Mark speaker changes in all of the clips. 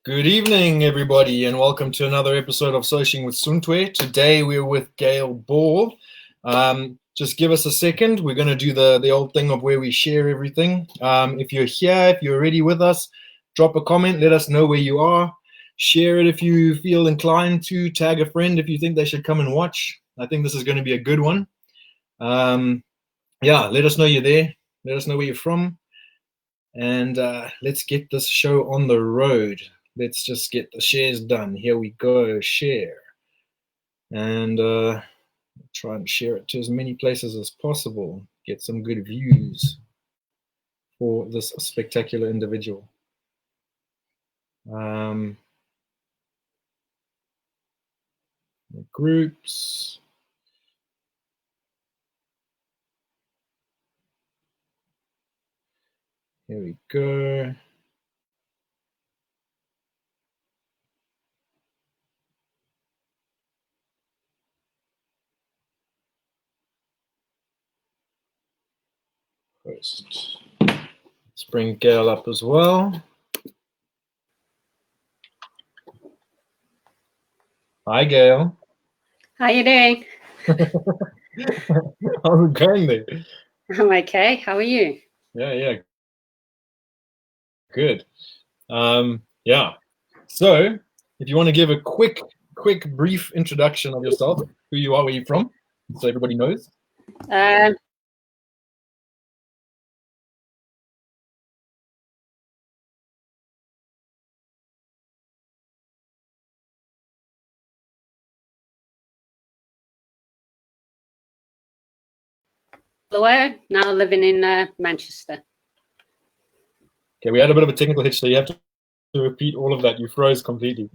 Speaker 1: Good evening, everybody, and welcome to another episode of Soshing with Suntwe. Today we're with Gail Ball. Just give us a second. We're going to do the old thing of where we share everything. If you're here, if you're already with us, drop a comment. Let us know where you are. Share it if you feel inclined to. Tag a friend if you think they should come and watch. I think this is going to be a good one. Let us know you're there. Let us know where you're from. And let's get this show on the road. Let's just get the shares done. Here we go, share. And try and share it to as many places as possible. Get some good views for this spectacular individual. The groups. Here we go. First, let's bring Gail up as well. Hi, Gail.
Speaker 2: How you doing?
Speaker 1: How's it going there?
Speaker 2: I'm okay. How are you?
Speaker 1: Yeah. Good. So, if you want to give a quick, brief introduction of yourself, who you are, where you're from, so everybody knows.
Speaker 2: Now living in Manchester.
Speaker 1: Okay, we had a bit of a technical hitch, so you have to repeat all of that. You froze completely.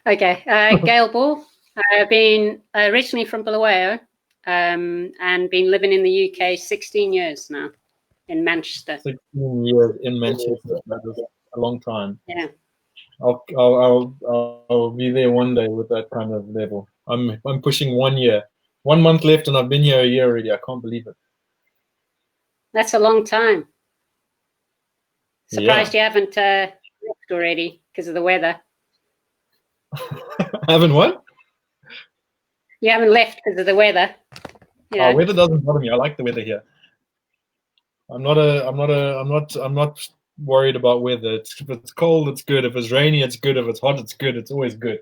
Speaker 2: Okay, Gail Ball. I've been originally from Bulawayo and been living in the UK 16 years now in Manchester.
Speaker 1: 16 years in Manchester. That is a long time.
Speaker 2: Yeah.
Speaker 1: I'll be there one day with that kind of level. I'm pushing 1 year. 1 month left, and I've been here a year already. I can't believe it.
Speaker 2: That's a long time. Surprised you haven't left already because of the weather.
Speaker 1: Haven't what?
Speaker 2: You haven't left because of the weather. You know?
Speaker 1: Weather doesn't bother me. I like the weather here. I'm not worried about weather. If it's cold, it's good. If it's rainy, it's good. If it's hot, it's good. It's always good.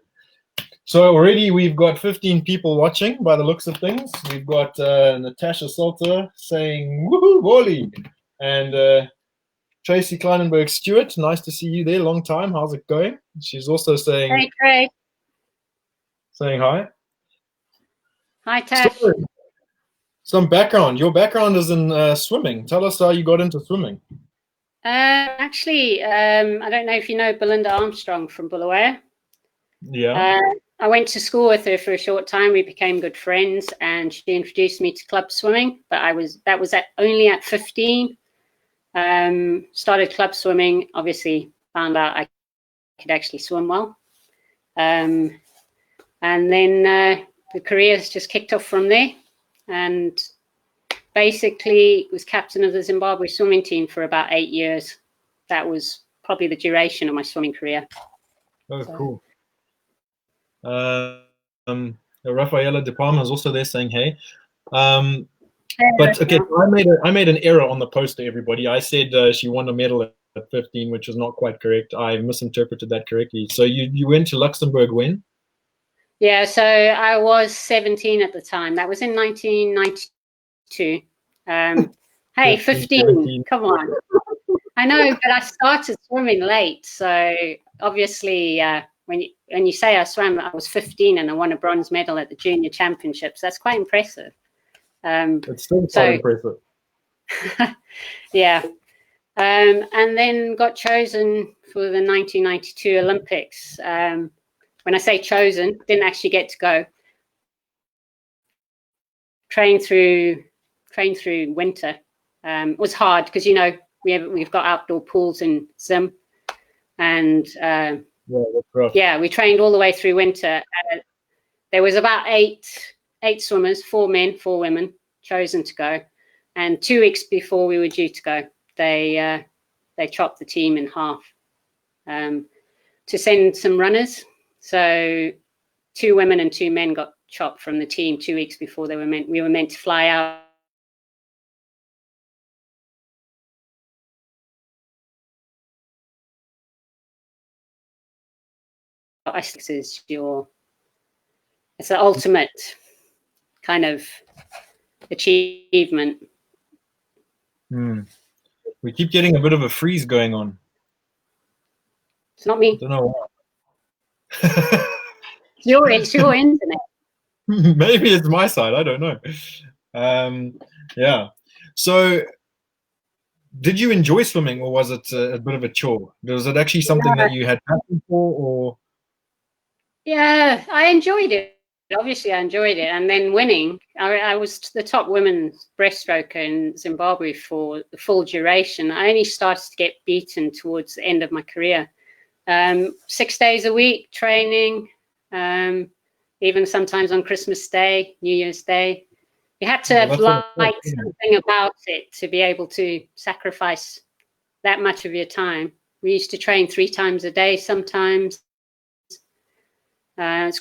Speaker 1: So already we've got 15 people watching by the looks of things. We've got Natasha Salter saying woohoo, Wally, and Tracy Kleinenberg Stewart. Nice to see you there. Long time. How's it going? She's also saying
Speaker 2: hey, Trey.
Speaker 1: Saying hi.
Speaker 2: Hi, Tash.
Speaker 1: So, some background. Your background is in swimming. Tell us how you got into swimming.
Speaker 2: Actually, I don't know if you know Belinda Armstrong from Bulawayo.
Speaker 1: Yeah.
Speaker 2: I went to school with her for a short time. We became good friends, and she introduced me to club swimming. But that was only at 15. Started club swimming. Obviously, found out I could actually swim well, and then the career's just kicked off from there. And basically, was captain of the Zimbabwe swimming team for about 8 years. That was probably the duration of my swimming career.
Speaker 1: Oh, cool. Rafaela De Palma is also there saying hey. But okay, I made an error on the post to everybody. I said she won a medal at 15, which is not quite correct. I misinterpreted that correctly. So you went to Luxembourg when?
Speaker 2: Yeah, so I was 17 at the time. That was in 1992. Hey, 15, 17. Come on. I know, but I started swimming late. So obviously, when you say I swam, I was 15 and I won a bronze medal at the junior championships. That's quite impressive.
Speaker 1: It's still quite impressive.
Speaker 2: Yeah. And then got chosen for the 1992 Olympics. When I say chosen, didn't actually get to go. Train through winter. It was hard because we've got outdoor pools in Zim, and
Speaker 1: that's rough.
Speaker 2: Yeah, we trained all the way through winter. There was about eight swimmers, 4 men, 4 women chosen to go, and 2 weeks before we were due to go, they chopped the team in half. to send some runners. So 2 women and 2 men got chopped from the team 2 weeks before we were meant to fly out. It's the ultimate kind of achievement.
Speaker 1: We keep getting a bit of a freeze going on.
Speaker 2: It's not me.
Speaker 1: I don't know why.
Speaker 2: It's your internet.
Speaker 1: Maybe it's my side. I don't know. Yeah. So, did you enjoy swimming, or was it a bit of a chore? Was it actually something that you had passion for, or?
Speaker 2: Yeah, I enjoyed it. Obviously, I enjoyed it. And then winning, I was the top women's breaststroker in Zimbabwe for the full duration. I only started to get beaten towards the end of my career. 6 days a week training, even sometimes on Christmas Day, New Year's Day. You had to have liked something about it to be able to sacrifice that much of your time. We used to train 3 times a day sometimes. It's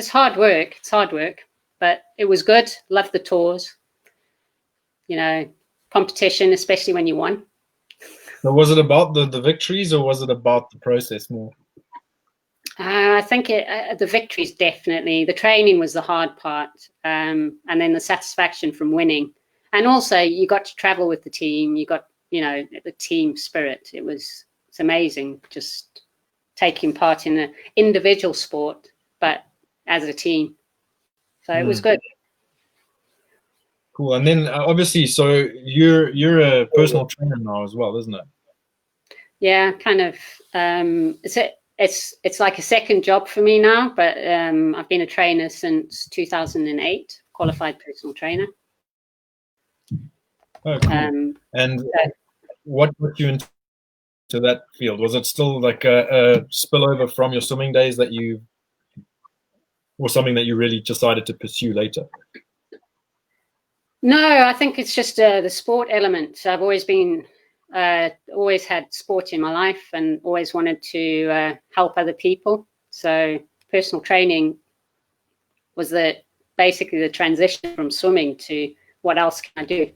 Speaker 2: hard work. It's hard work, but it was good. Loved the tours. Competition, especially when you won.
Speaker 1: So was it about the victories, or was it about the process more?
Speaker 2: I think the victories, definitely. The training was the hard part, and then the satisfaction from winning. And also, you got to travel with the team. You got, the team spirit. It's amazing just taking part in an individual sport, but as a team. So it was good.
Speaker 1: Cool. And then obviously, so you're a personal trainer now as well, isn't it?
Speaker 2: Yeah, kind of. It's like a second job for me now, but I've been a trainer since 2008, qualified personal trainer.
Speaker 1: Oh, cool. And what put you into that field? Was it still like a spillover from your swimming days or something that you really decided to pursue later?
Speaker 2: No, I think it's just the sport element. I've always had sport in my life and always wanted to help other people. So personal training was basically the transition from swimming to what else can I do?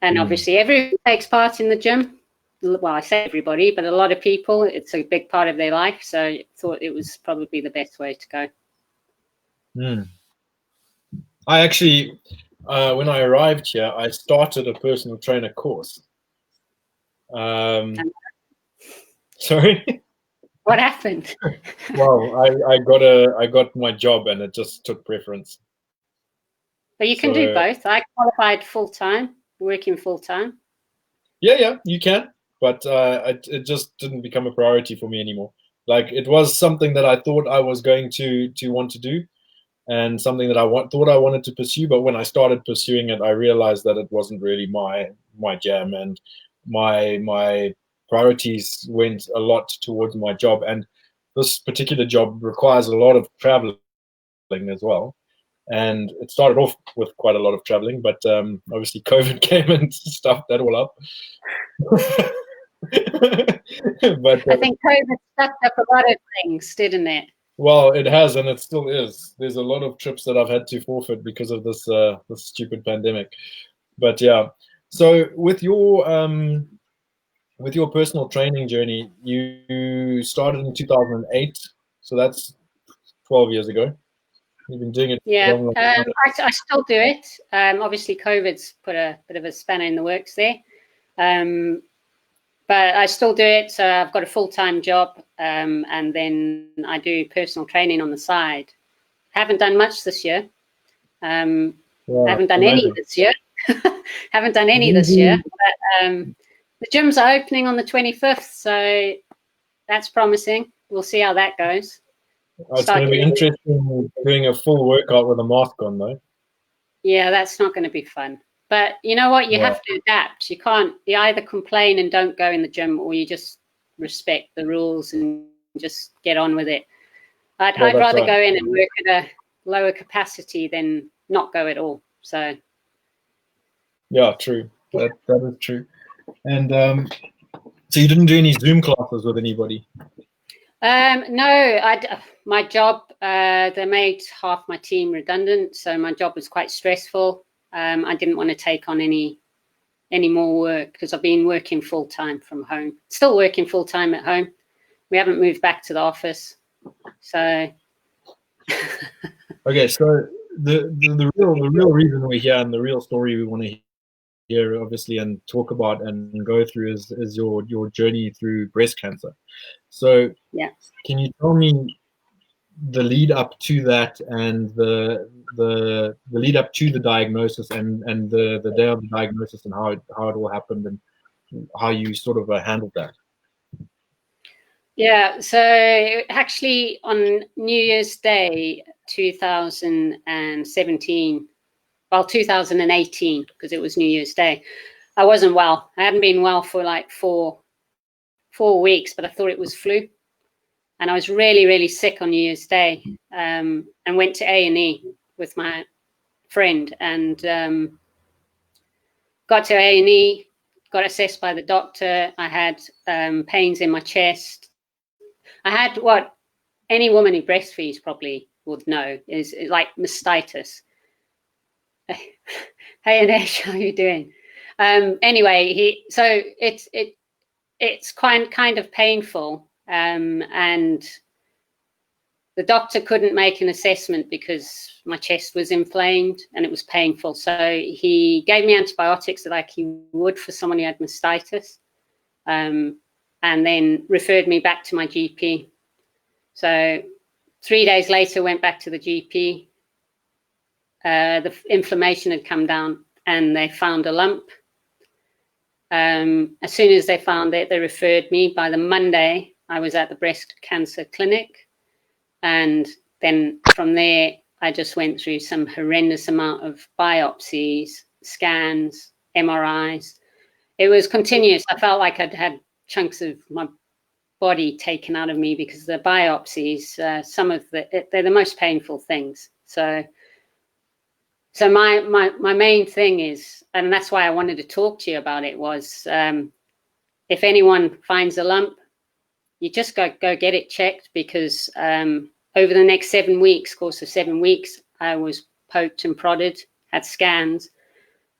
Speaker 2: And obviously everyone takes part in the gym. Well, I say everybody, but a lot of people, it's a big part of their life. So I thought it was probably the best way to go.
Speaker 1: I actually, when I arrived here, I started a personal trainer course. Sorry?
Speaker 2: What happened?
Speaker 1: Well, I got my job and it just took preference.
Speaker 2: But you can do both. I qualified full-time, working full-time.
Speaker 1: Yeah, you can. But it just didn't become a priority for me anymore. Like, it was something that I thought I was going to want to do, and something that I thought I wanted to pursue. But when I started pursuing it, I realized that it wasn't really my jam, and my priorities went a lot towards my job. And this particular job requires a lot of traveling as well. And it started off with quite a lot of traveling, but obviously COVID came and stuffed that all up. But
Speaker 2: I think COVID stuffed up a lot of things, didn't it?
Speaker 1: Well, it has, and it still is. There's a lot of trips that I've had to forfeit because of this stupid pandemic. But yeah, so with your personal training journey, you started in 2008, so that's 12 years ago. You've been doing it.
Speaker 2: Yeah, I still do it. Obviously, COVID's put a bit of a spanner in the works there. But I still do it. So I've got a full-time job, and then I do personal training on the side. Haven't done much this year. Haven't done any this year. Haven't done any this year. But the gyms are opening on the 25th, so that's promising. We'll see how that goes.
Speaker 1: It's going to be interesting doing a full workout with a mask on, though.
Speaker 2: Yeah, that's not going to be fun. But you know what? You have to adapt. You either complain and don't go in the gym, or you just respect the rules and just get on with it. I'd rather go in and work at a lower capacity than not go at all. So.
Speaker 1: Yeah, true. That is true. And So you didn't do any Zoom classes with anybody?
Speaker 2: No, my job, they made half my team redundant, so my job was quite stressful. I didn't want to take on any more work because I've been working full-time from home. Still working full-time at home. We haven't moved back to the office. So
Speaker 1: okay, so the real reason we're here and the real story we want to hear, obviously, and talk about and go through is your journey through breast cancer. So
Speaker 2: yeah,
Speaker 1: can you tell me the lead up to that and the lead up to the diagnosis and the day of the diagnosis and how it all happened and how you sort of handled that?
Speaker 2: Yeah, so actually on New Year's Day 2017, well, 2018, because it was New Year's Day, I wasn't well. I hadn't been well for like four weeks, but I thought it was flu. And I was really, really sick on New Year's Day, and went to A&E with my friend and got to A&E, got assessed by the doctor. I had pains in my chest. I had what any woman who breastfeeds probably would know is like mastitis. Hey Anesh, how are you doing? Anyway, so it's kind of painful, and the doctor couldn't make an assessment because my chest was inflamed and it was painful. So he gave me antibiotics like he would for someone who had mastitis, and then referred me back to my GP. So 3 days later, went back to the GP. The inflammation had come down and they found a lump. As soon as they found it, they referred me. By the Monday, I was at the breast cancer clinic. And then from there, I just went through some horrendous amount of biopsies, scans, MRIs. It was continuous. I felt like I'd had chunks of my body taken out of me because the biopsies, they're the most painful things. So my main thing is, and that's why I wanted to talk to you about it, was if anyone finds a lump, you just go get it checked, because over the next 7 weeks, course of 7 weeks, I was poked and prodded, had scans,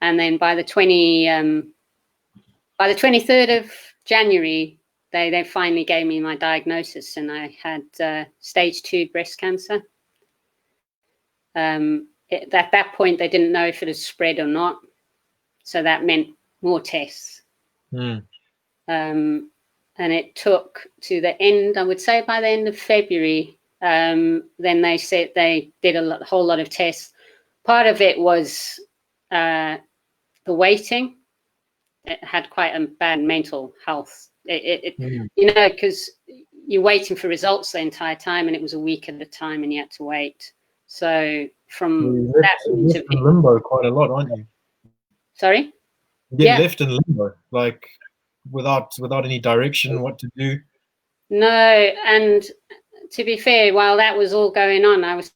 Speaker 2: and then by the 23rd of January, they finally gave me my diagnosis, and I had stage 2 breast cancer. At that point, they didn't know if it had spread or not, so that meant more tests. And it took to the end, I would say by the end of February, then they said they did a whole lot of tests. Part of it was the waiting. It had quite a bad mental health. You know, because you're waiting for results the entire time, and it was a week at a time, and you had to wait. So from that point of view,
Speaker 1: limbo quite a lot, aren't you?
Speaker 2: Sorry?
Speaker 1: You get left in limbo, like without any direction, what to do.
Speaker 2: No, and to be fair, while that was all going on, I was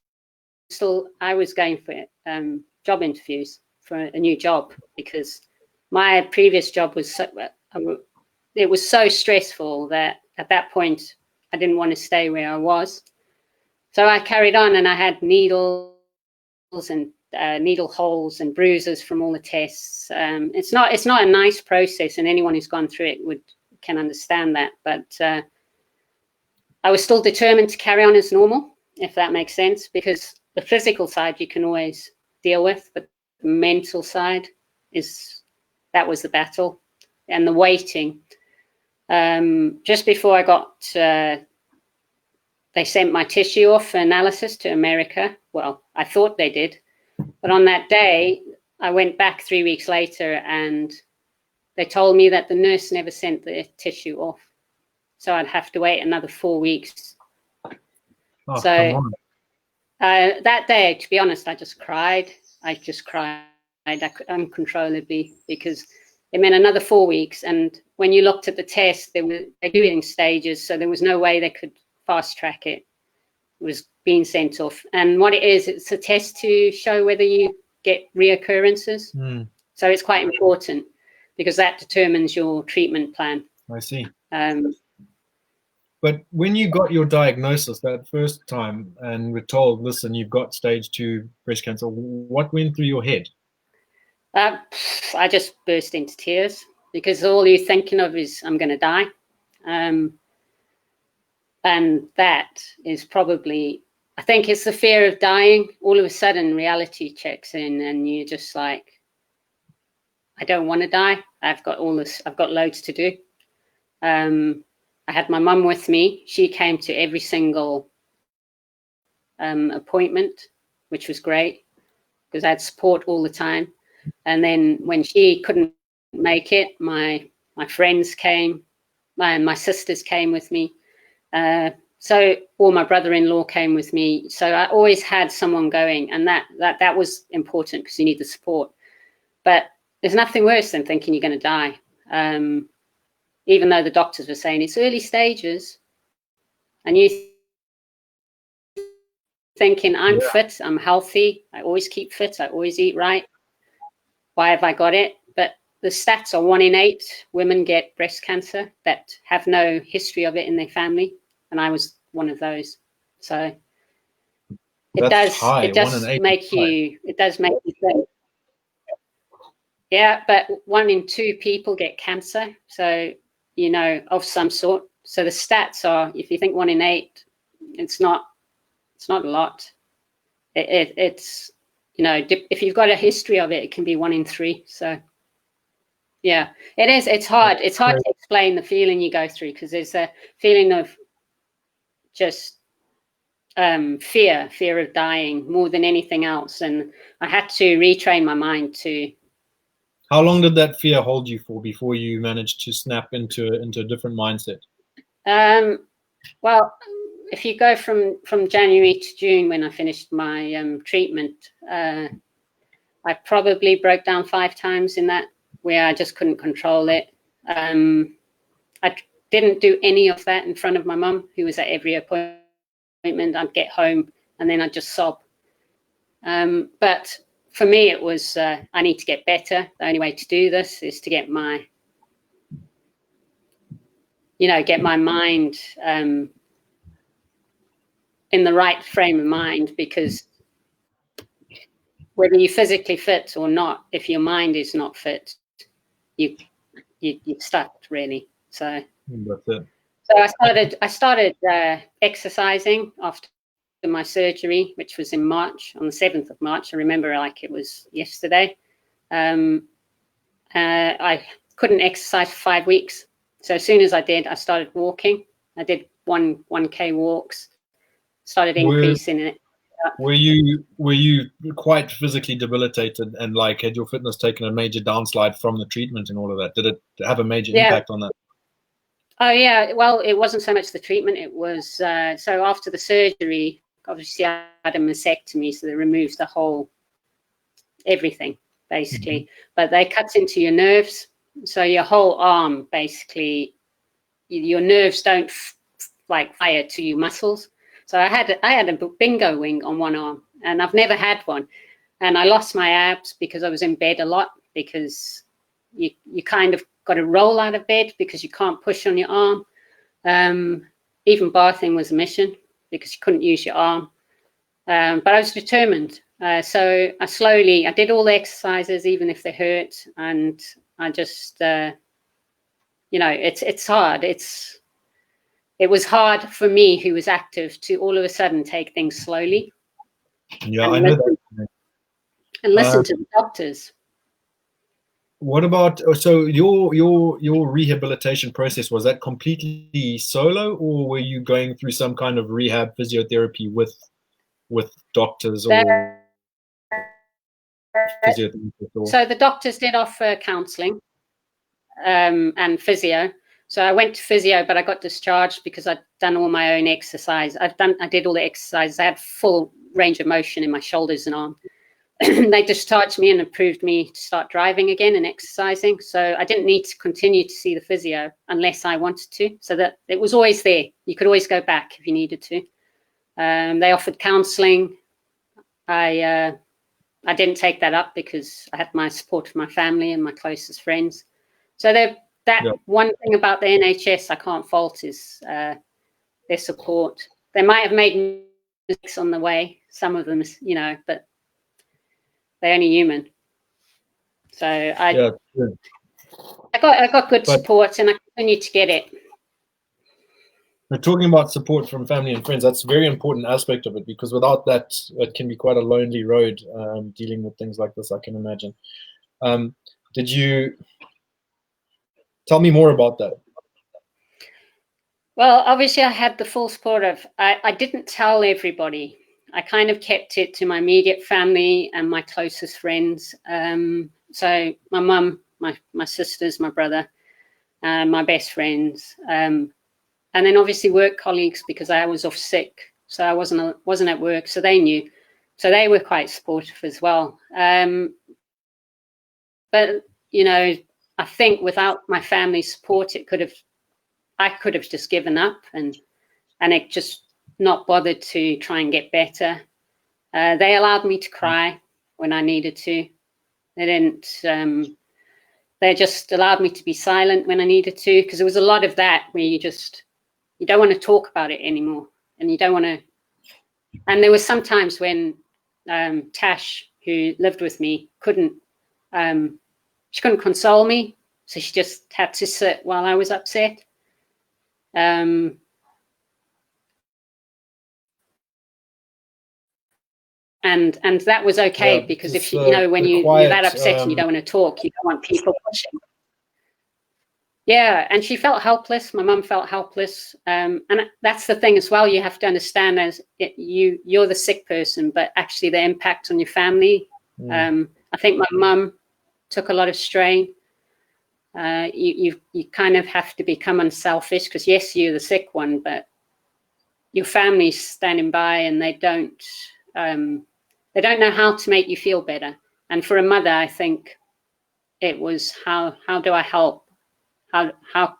Speaker 2: going for job interviews for a new job, because my previous job was it was so stressful that at that point I didn't want to stay where I was. So I carried on, and I had needles and needle holes and bruises from all the tests. It's not a nice process, and anyone who's gone through it can understand that. But I was still determined to carry on as normal, if that makes sense, because the physical side you can always deal with, but the mental side that was the battle, and the waiting. Just before I got, they sent my tissue off for analysis to America. Well, I thought they did, but on that day, I went back 3 weeks later, and they told me that the nurse never sent the tissue off. So I'd have to wait another 4 weeks.
Speaker 1: Oh,
Speaker 2: so that day, to be honest, I just cried. Uncontrollably, because it meant another 4 weeks. And when you looked at the test, they do it in stages, so there was no way they could fast track it. It was being sent off. And what it is, it's a test to show whether you get reoccurrences. So it's quite important, because that determines your treatment plan.
Speaker 1: I see.
Speaker 2: Um,
Speaker 1: But when you got your diagnosis that first time and were told, listen, you've got stage 2 breast cancer, what went through your head?
Speaker 2: I just burst into tears because all you're thinking of is I'm going to die. And that is probably, I think it's the fear of dying. All of a sudden reality checks in and you're just like, I don't want to die. I've got loads to do. I had my mum with me. She came to every single appointment, which was great because I had support all the time. And then when she couldn't make it, my friends came, my sisters came with me. So all my brother-in-law came with me. So I always had someone going, and that was important because you need the support. But there's nothing worse than thinking you're going to die. Even though the doctors were saying it's early stages, and you thinking I'm fit, I'm healthy, I always keep fit, I always eat right. Why have I got it? But the stats are 1 in 8 women get breast cancer that have no history of it in their family, and I was one of those. So it does make you think. Yeah, but 1 in 2 people get cancer, so of some sort. So the stats are, if you think 1 in 8, it's not a lot. It's if you've got a history of it, it can be 1 in 3. So yeah, it is. It's hard. It's hard to explain the feeling you go through because there's a feeling of just fear of dying more than anything else, and I had to retrain my mind to.
Speaker 1: How long did that fear hold you for before you managed to snap into a different mindset?
Speaker 2: Well, if you go from January to June when I finished my treatment, I probably broke down 5 times in that, where I just couldn't control it. I didn't do any of that in front of my mum, who was at every appointment. I'd get home and then I'd just sob. But for me, it was, I need to get better. The only way to do this is to get my mind in the right frame of mind, because whether you're physically fit or not, if your mind is not fit, you're stuck, really. So
Speaker 1: that's it.
Speaker 2: So I started exercising after my surgery, which was in March, on the 7th of March. I remember like it was yesterday. I couldn't exercise for 5 weeks. So as soon as I did, I started walking. I did 1K walks, started increasing it.
Speaker 1: Were you quite physically debilitated and like had your fitness taken a major downslide from the treatment and all of that? Did it have a major impact on that?
Speaker 2: Oh yeah, well, it wasn't so much the treatment. It was so after the surgery, obviously I had a mastectomy, so they removed the whole everything basically. Mm-hmm. But they cut into your nerves, so your whole arm basically, your nerves don't like fire to your muscles. So I had a bingo wing on one arm, and I've never had one. And I lost my abs because I was in bed a lot, because you kind of got to roll out of bed because you can't push on your arm. Even bathing was a mission because you couldn't use your arm. But I was determined. So I did all the exercises, even if they hurt. And I just, it's hard. It was hard for me, who was active, to all of a sudden take things slowly.
Speaker 1: Yeah, I know that.
Speaker 2: And listen to the doctors.
Speaker 1: What about, so your rehabilitation process, was that completely solo, or were you going through some kind of rehab physiotherapy with doctors or physiotherapists?
Speaker 2: So the doctors did offer counselling and physio. So I went to physio, but I got discharged because I'd done all my own exercise. I did all the exercises. I had full range of motion in my shoulders and arm. They discharged me and approved me to start driving again and exercising. So I didn't need to continue to see the physio unless I wanted to. So that it was always there. You could always go back if you needed to. They offered counselling. I didn't take that up because I had my support of my family and my closest friends. So that one thing about the NHS I can't fault is their support. They might have made mistakes on the way, some of them, you know, but they're only human. So I got good support, and I continue to get it.
Speaker 1: We're talking about support from family and friends. That's a very important aspect of it, because without that, it can be quite a lonely road dealing with things like this, I can imagine. Did you tell me more about that?
Speaker 2: Well, obviously I had the full support of, I didn't tell everybody. I kind of kept it to my immediate family and my closest friends. So my mum, my sisters, my brother, my best friends, and then obviously work colleagues, because I was off sick, so I wasn't at work, so they knew, so they were quite supportive as well. But you know, I think without my family's support, I could have just given up and it just not bothered to try and get better. They allowed me to cry when I needed to. They didn't. They just allowed me to be silent when I needed to, because there was a lot of that where you don't want to talk about it anymore, and you don't want to. And there was some times when Tash, who lived with me, couldn't console me, so she just had to sit while I was upset. And that was okay, because if you know, when you're that upset and you don't want to talk, you don't want people pushing. Yeah, and she felt helpless. My mum felt helpless, and that's the thing as well. You have to understand, as you're the sick person, but actually the impact on your family. I think my mum took a lot of strain. You kind of have to become unselfish, because yes, you're the sick one, but your family's standing by, and they don't know how to make you feel better. And for a mother, I think it was how do I help? How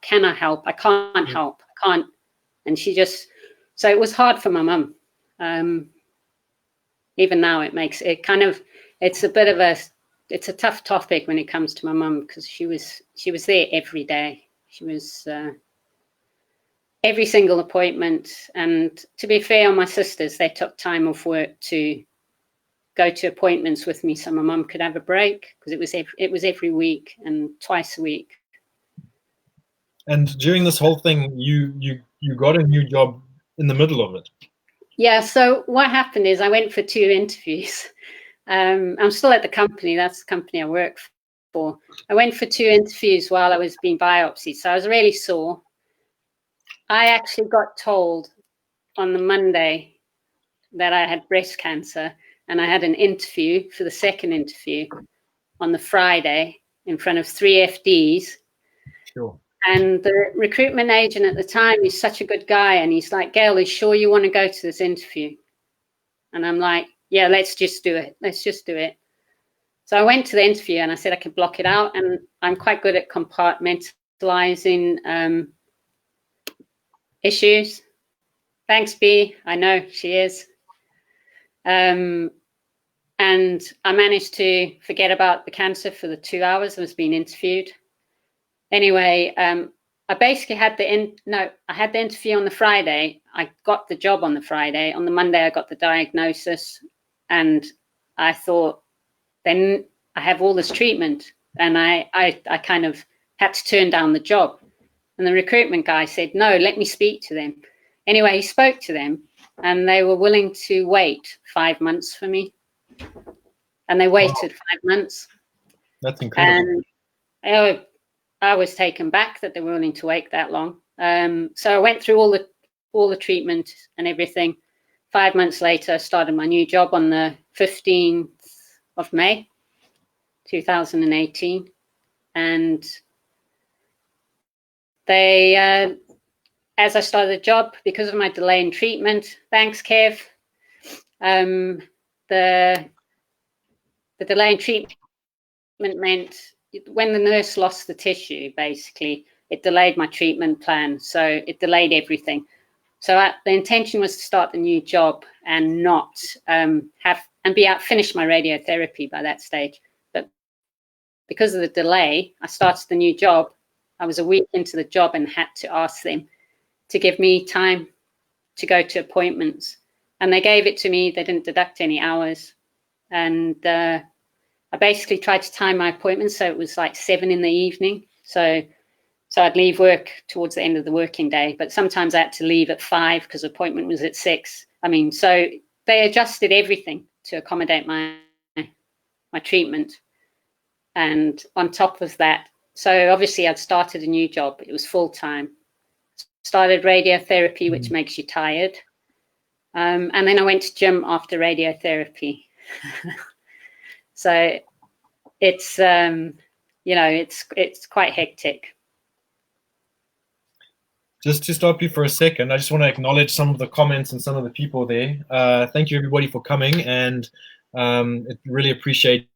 Speaker 2: can I help? I can't help. I can't. And so it was hard for my mum. Even now, it's a tough topic when it comes to my mum, because she was there every day. She was every single appointment. And to be fair on my sisters, they took time off work to go to appointments with me, so my mum could have a break, because it was every week and twice a week.
Speaker 1: And during this whole thing, you got a new job in the middle of it.
Speaker 2: Yeah. So what happened is I went for 2 interviews. I'm still at the company. That's the company I work for. I went for 2 interviews while I was being biopsied. So I was really sore. I actually got told on the Monday that I had breast cancer, and I had an interview for the second interview on the Friday in front of 3 FDs.
Speaker 1: Sure. And
Speaker 2: the recruitment agent at the time, he's such a good guy, and he's like, "Gail, are you sure you want to go to this interview?" And I'm like, "Yeah, let's just do it. Let's just do it." So I went to the interview, and I said I could block it out, and I'm quite good at compartmentalizing issues. Thanks, B. I know she is. And I managed to forget about the cancer for the 2 hours I was being interviewed. Anyway, I basically had I had the interview on the Friday. I got the job on the Friday. On the Monday, I got the diagnosis, and I thought, then I have all this treatment, and I kind of had to turn down the job. And the recruitment guy said, "No, let me speak to them." Anyway, he spoke to them, and they were willing to wait 5 months for me. And they waited 5 months.
Speaker 1: That's incredible.
Speaker 2: And I was taken back that they were willing to wait that long. So I went through all the treatment and everything. 5 months later, I started my new job on the 15th of May, 2018. And they, as I started the job, because of my delay in treatment, thanks, Kev, the delay in treatment meant when the nurse lost the tissue, basically, it delayed my treatment plan. So it delayed everything. So the intention was to start the new job and not finish my radiotherapy by that stage. But because of the delay, I started the new job I was a week into the job and had to ask them to give me time to go to appointments. And they gave it to me. They didn't deduct any hours. And I basically tried to time my appointments so it was like 7 in the evening. So I'd leave work towards the end of the working day, but sometimes I had to leave at 5 because the appointment was at 6. I mean, so they adjusted everything to accommodate my treatment. And on top of that, so obviously I'd started a new job. It was full-time. Started radiotherapy, which makes you tired. And then I went to gym after radiotherapy. So it's, it's quite hectic.
Speaker 1: Just to stop you for a second, I just want to acknowledge some of the comments and some of the people there. Thank you, everybody, for coming, and really appreciate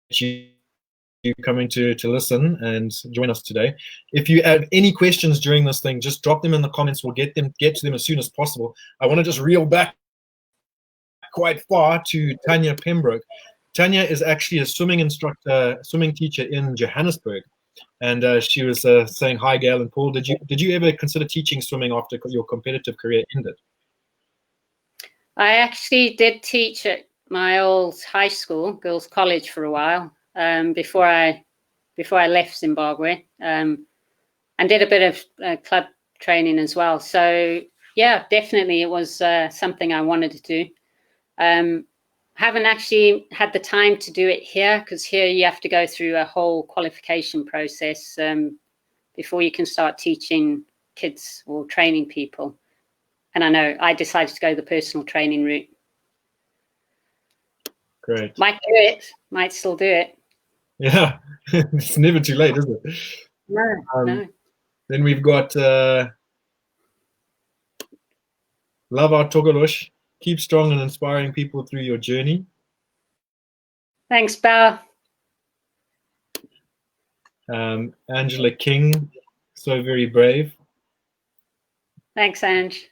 Speaker 1: you coming to listen and join us today. If you have any questions during this thing, just drop them in the comments. We'll get to them as soon as possible. I want to just reel back quite far to Tanya Pembroke. Tanya is actually a swimming teacher in Johannesburg. And she was saying, hi, Gail and Paul, did you ever consider teaching swimming after your competitive career ended?
Speaker 2: I actually did teach at my old high school, girls' college, for a while before I left Zimbabwe, and did a bit of club training as well. So yeah, definitely it was something I wanted to do. Haven't actually had the time to do it here, because here you have to go through a whole qualification process before you can start teaching kids or training people. And I know I decided to go the personal training route.
Speaker 1: Great.
Speaker 2: Might still do it.
Speaker 1: Yeah, it's never too late, is it?
Speaker 2: No.
Speaker 1: Then we've got Lava Togolosh. Keep strong and inspiring people through your journey.
Speaker 2: Thanks, Bao.
Speaker 1: Angela King, so very brave.
Speaker 2: Thanks, Ange.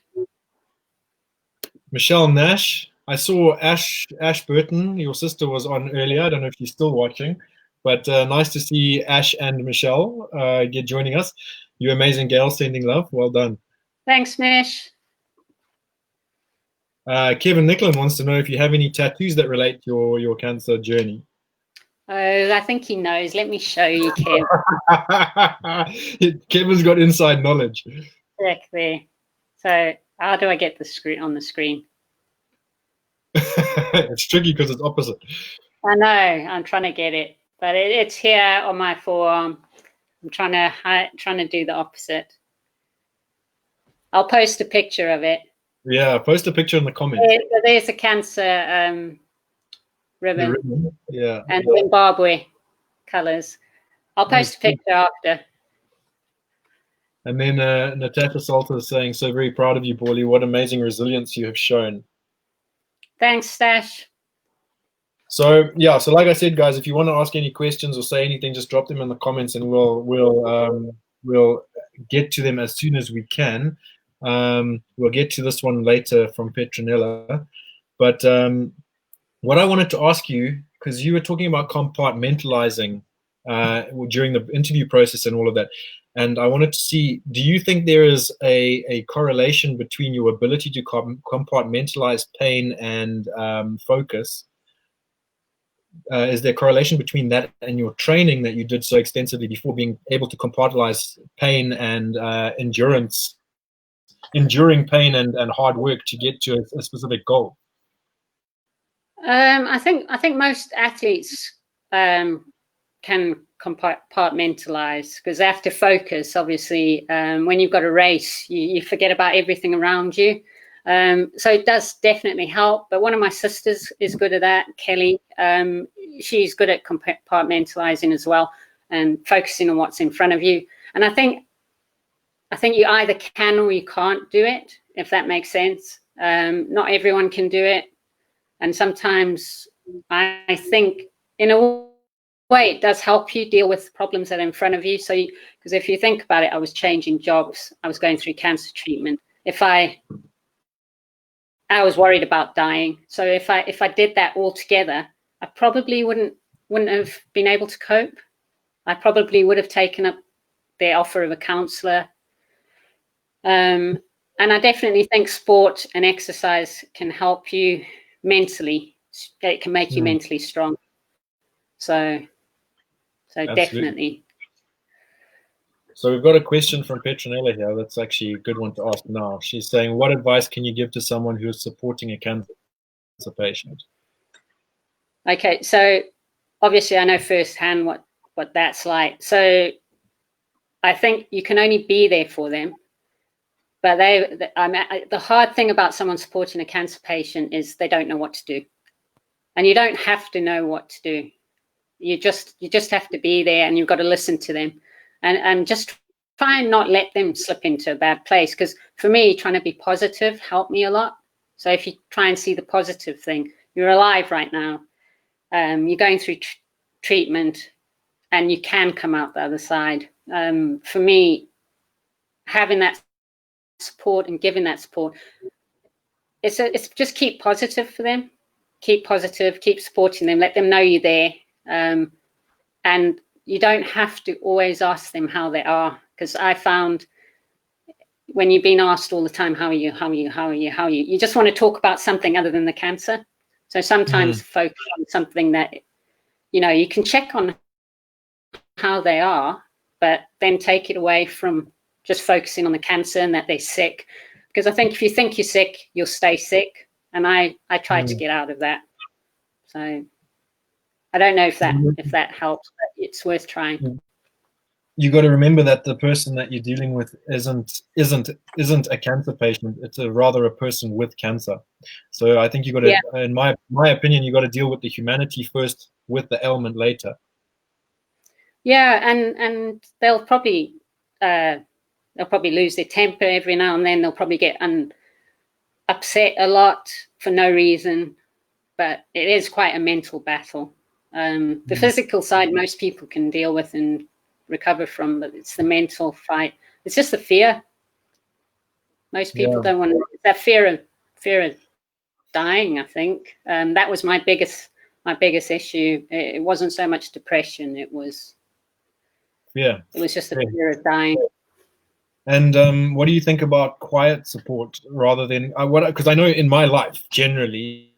Speaker 1: Michelle Nash. I saw Ash Burton, your sister, was on earlier. I don't know if she's still watching, but nice to see Ash and Michelle joining us. You're amazing, Gail. Sending love. Well done.
Speaker 2: Thanks, Mish.
Speaker 1: Kevin Nicklin wants to know if you have any tattoos that relate to your cancer journey.
Speaker 2: Oh, I think he knows. Let me show you, Kev.
Speaker 1: Kevin's got inside knowledge.
Speaker 2: Check there. So how do I get the screen on the screen?
Speaker 1: It's tricky because it's opposite.
Speaker 2: I know. I'm trying to get it, but it's here on my forearm. I'm trying to do the opposite. I'll post a picture of it.
Speaker 1: Yeah, post a picture in the comments.
Speaker 2: There's a cancer ribbon.
Speaker 1: Yeah.
Speaker 2: And Zimbabwe colours. I'll post a picture after.
Speaker 1: And then Natasha Salter is saying, so very proud of you, Paulie. What amazing resilience you have shown.
Speaker 2: Thanks, Stash.
Speaker 1: So yeah, so like I said, guys, if you want to ask any questions or say anything, just drop them in the comments, and we'll get to them as soon as we can. We'll get to this one later from Petronella. But what I wanted to ask you, because you were talking about compartmentalizing during the interview process and all of that, and I wanted to see, do you think there is a correlation between your ability to compartmentalize pain and focus? Is there a correlation between that and your training that you did so extensively before, being able to compartmentalize pain and enduring pain and hard work to get to a specific goal?
Speaker 2: I think most athletes can compartmentalize because they have to focus. Obviously, when you've got a race, you forget about everything around you. So it does definitely help. But one of my sisters is good at that, Kelly. She's good at compartmentalizing as well and focusing on what's in front of you. And I think you either can or you can't do it, if that makes sense. Not everyone can do it. And sometimes I think in a way it does help you deal with problems that are in front of you. So, because if you think about it, I was changing jobs. I was going through cancer treatment. I was worried about dying. So if I did that all together, I probably wouldn't have been able to cope. I probably would have taken up their offer of a counsellor. And I definitely think sport and exercise can help you mentally. It can make you mentally strong. So definitely.
Speaker 1: So we've got a question from Petronella here. That's actually a good one to ask now. She's saying, what advice can you give to someone who is supporting a cancer patient?
Speaker 2: Okay, so obviously I know firsthand what that's like. So I think you can only be there for them. But the hard thing about someone supporting a cancer patient is they don't know what to do. And you don't have to know what to do. You just have to be there, and you've got to listen to them, and just try and not let them slip into a bad place. Because for me, trying to be positive helped me a lot. So if you try and see the positive thing, you're alive right now. You're going through treatment, and you can come out the other side. For me, having that support and giving that support, it's just keep positive for them. Keep positive, keep supporting them, let them know you're there. And you don't have to always ask them how they are, because I found when you've been asked all the time, how are you, you just want to talk about something other than the cancer. So sometimes focus on something that, you can check on how they are, but then take it away from just focusing on the cancer and that they're sick. Because I think if you think you're sick, you'll stay sick. And I tried to get out of that. So I don't know if that helps, but it's worth trying.
Speaker 1: You got to remember that the person that you're dealing with isn't a cancer patient. It's rather a person with cancer. So I think you got to, in my opinion, you got to deal with the humanity first, with the ailment later.
Speaker 2: Yeah, and they'll probably lose their temper every now and then. They'll probably get upset a lot for no reason, but it is quite a mental battle. The physical side most people can deal with and recover from, but it's the mental fight. It's just the fear. Most people don't want to. It's that fear of dying, I think. That was my biggest issue. It wasn't so much depression. It was just the fear of dying.
Speaker 1: And what do you think about quiet support rather than because I know in my life generally,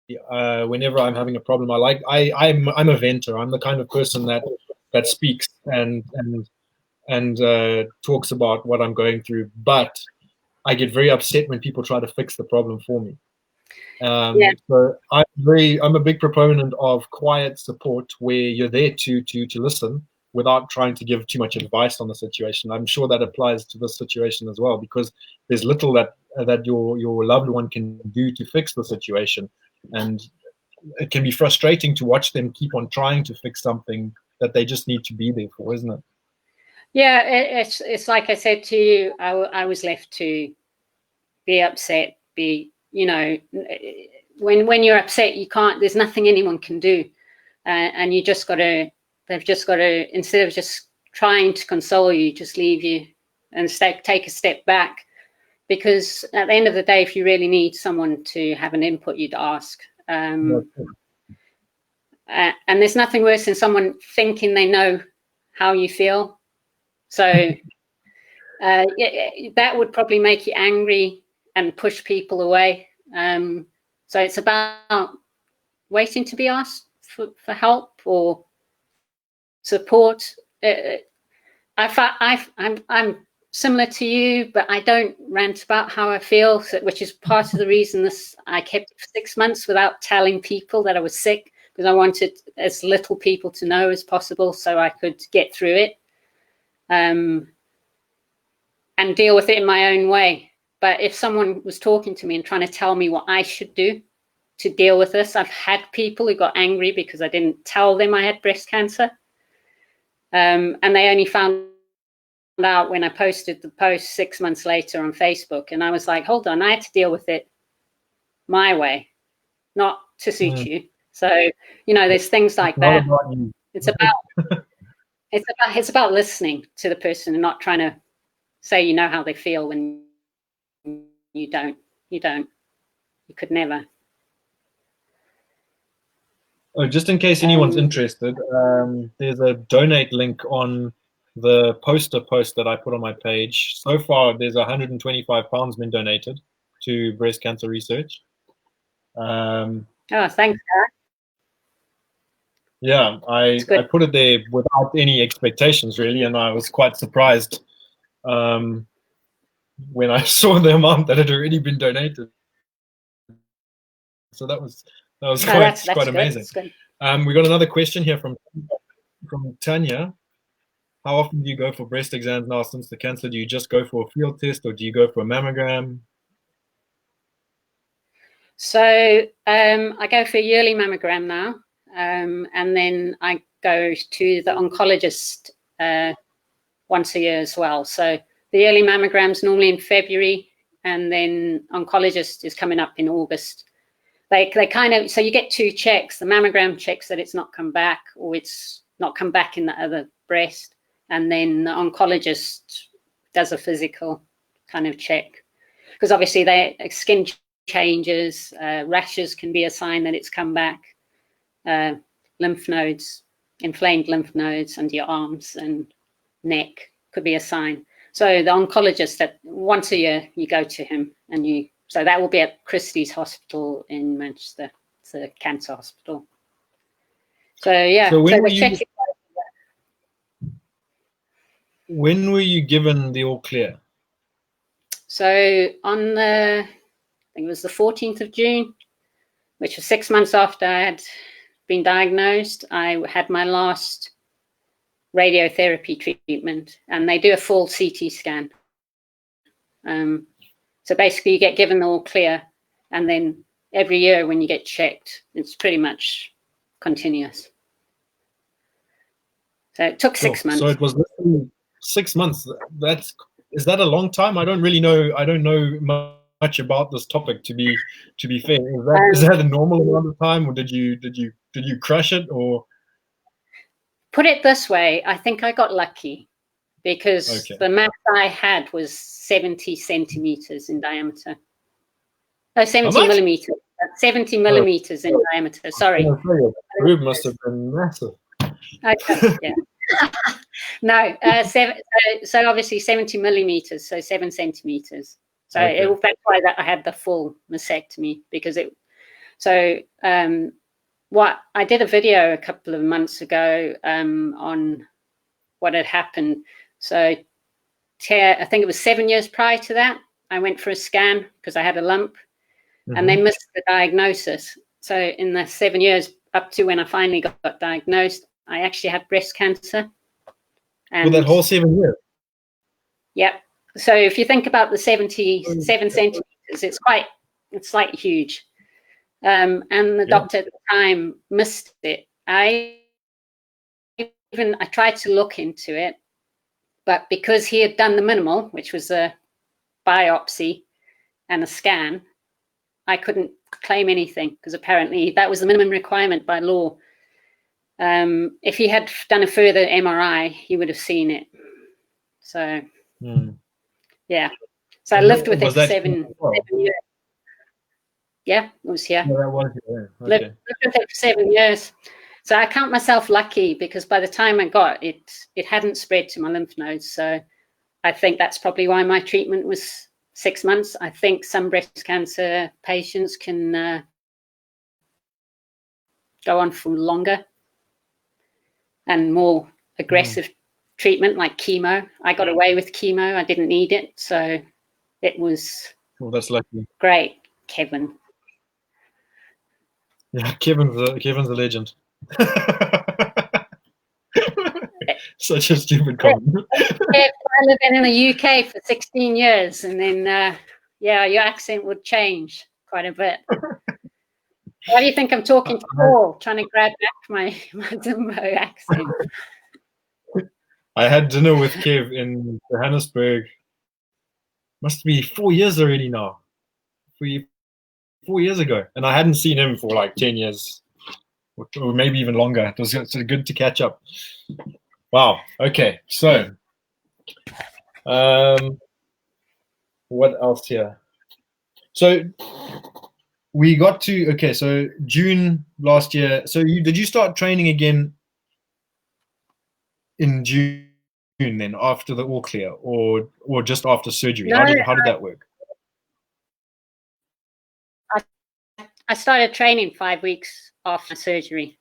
Speaker 1: whenever I'm having a problem, I'm a venter. I'm the kind of person that speaks and talks about what I'm going through, but I get very upset when people try to fix the problem for me. So I'm a big proponent of quiet support where you're there to listen without trying to give too much advice on the situation. I'm sure that applies to this situation as well, because there's little that your loved one can do to fix the situation, and it can be frustrating to watch them keep on trying to fix something that they just need to be there for, isn't it?
Speaker 2: Yeah, it's like I said to you, I was left to be upset, when you're upset, you can't, there's nothing anyone can do. And they've just got to, instead of just trying to console you, just leave you and take a step back. Because at the end of the day, if you really need someone to have an input, you'd ask. And there's nothing worse than someone thinking they know how you feel. So that would probably make you angry and push people away. So it's about waiting to be asked for help or support. I'm similar to you, but I don't rant about how I feel, which is part of the reason I kept it for 6 months without telling people that I was sick, because I wanted as little people to know as possible so I could get through it and deal with it in my own way. But if someone was talking to me and trying to tell me what I should do to deal with this, I've had people who got angry because I didn't tell them I had breast cancer. And they only found out when I posted the post 6 months later on Facebook. And I was like, hold on, I had to deal with it my way, not to suit you. So, there's things like that. It's about listening to the person and not trying to say you know how they feel when you don't. You could never.
Speaker 1: Oh, just in case anyone's interested, there's a donate link on the poster post that I put on my page. So far, there's 125 pounds been donated to breast cancer research.
Speaker 2: Oh, thanks,
Speaker 1: yeah, I put it there without any expectations, really, and I was quite surprised when I saw the amount that had already been donated. So that was quite amazing. We got another question here from Tanya. How often do you go for breast exams now since the cancer? Do you just go for a field test, or do you go for a mammogram?
Speaker 2: So I go for a yearly mammogram now, and then I go to the oncologist once a year as well. So the yearly mammogram's normally in February, and then oncologist is coming up in August. They kind of, so you get 2 checks. The mammogram checks that it's not come back, or it's not come back in the other breast. And then the oncologist does a physical kind of check. Because obviously skin changes, rashes can be a sign that it's come back. Lymph nodes, inflamed lymph nodes under your arms and neck could be a sign. So the oncologist, that once a year you go to him, and so that will be at Christie's Hospital in Manchester. It's a cancer hospital. So yeah,
Speaker 1: when were you given the all clear?
Speaker 2: So on I think it was the 14th of June, which was 6 months after I had been diagnosed. I had my last radiotherapy treatment, and they do a full CT scan. So basically you get given the all clear, and then every year when you get checked, it's pretty much continuous. So it took 6 months.
Speaker 1: So it was literally 6 months. Is that a long time? I don't really know. I don't know much about this topic, to be fair. Is that a normal amount of time, or did you crush it? Or
Speaker 2: put it this way, I think I got lucky, because the mass I had was 70 centimeters in diameter. Oh, 70 millimeters. 70 millimeters in diameter. Sorry.
Speaker 1: The group must have been massive.
Speaker 2: Okay, yeah. No, so obviously 70 millimeters, so 7 centimeters. So that's why I had the full mastectomy, because it. So what I did a video a couple of months ago on what had happened. So I think it was 7 years prior to that, I went for a scan because I had a lump, and they missed the diagnosis. So in the 7 years up to when I finally got diagnosed, I actually had breast cancer.
Speaker 1: And that whole 7 years?
Speaker 2: Yeah. So if you think about the 77 centimeters, it's like huge. And the doctor at the time missed it. I tried to look into it, but because he had done the minimal, which was a biopsy and a scan, I couldn't claim anything, because apparently that was the minimum requirement by law. If he had done a further MRI, he would have seen it. So, yeah. So I lived with it for 7 years. Yeah, it was here.
Speaker 1: Yeah, that was here. Okay.
Speaker 2: Lived with it for 7 years. So I count myself lucky, because by the time I got it, it hadn't spread to my lymph nodes. So I think that's probably why my treatment was 6 months. I think some breast cancer patients can go on for longer and more aggressive treatment, like chemo. I got away with chemo. I didn't need it. So it was
Speaker 1: that's lucky.
Speaker 2: Great, Kevin.
Speaker 1: Yeah, Kevin's a legend. Such a stupid comment.
Speaker 2: I lived in the UK for 16 years, and then your accent would change quite a bit. Why do you think I'm talking to Paul, trying to grab back my Zimbo accent?
Speaker 1: I had dinner with Kev in Johannesburg. Must be 4 years already now. 4 years ago, and I hadn't seen him for like 10 years, or maybe even longer. It was good to catch up. Wow. Okay. So, what else here? So we got to so June last year. So did you start training again in June then after the all clear, or just after surgery?
Speaker 2: No,
Speaker 1: How did that work?
Speaker 2: I started training 5 weeks after surgery.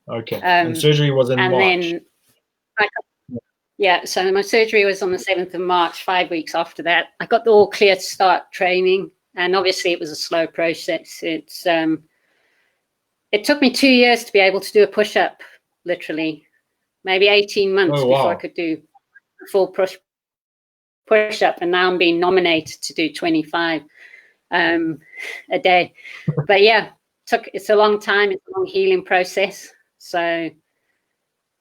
Speaker 1: Okay, and surgery was in March.
Speaker 2: Then so my surgery was on the 7th of March. 5 weeks after that, I got the all clear to start training, and obviously it was a slow process. It took me 2 years to be able to do a push-up, literally, maybe 18 months before I could do a full push-up, and now I'm being nominated to do 25 a day. But yeah, it's a long time. It's a long healing process. So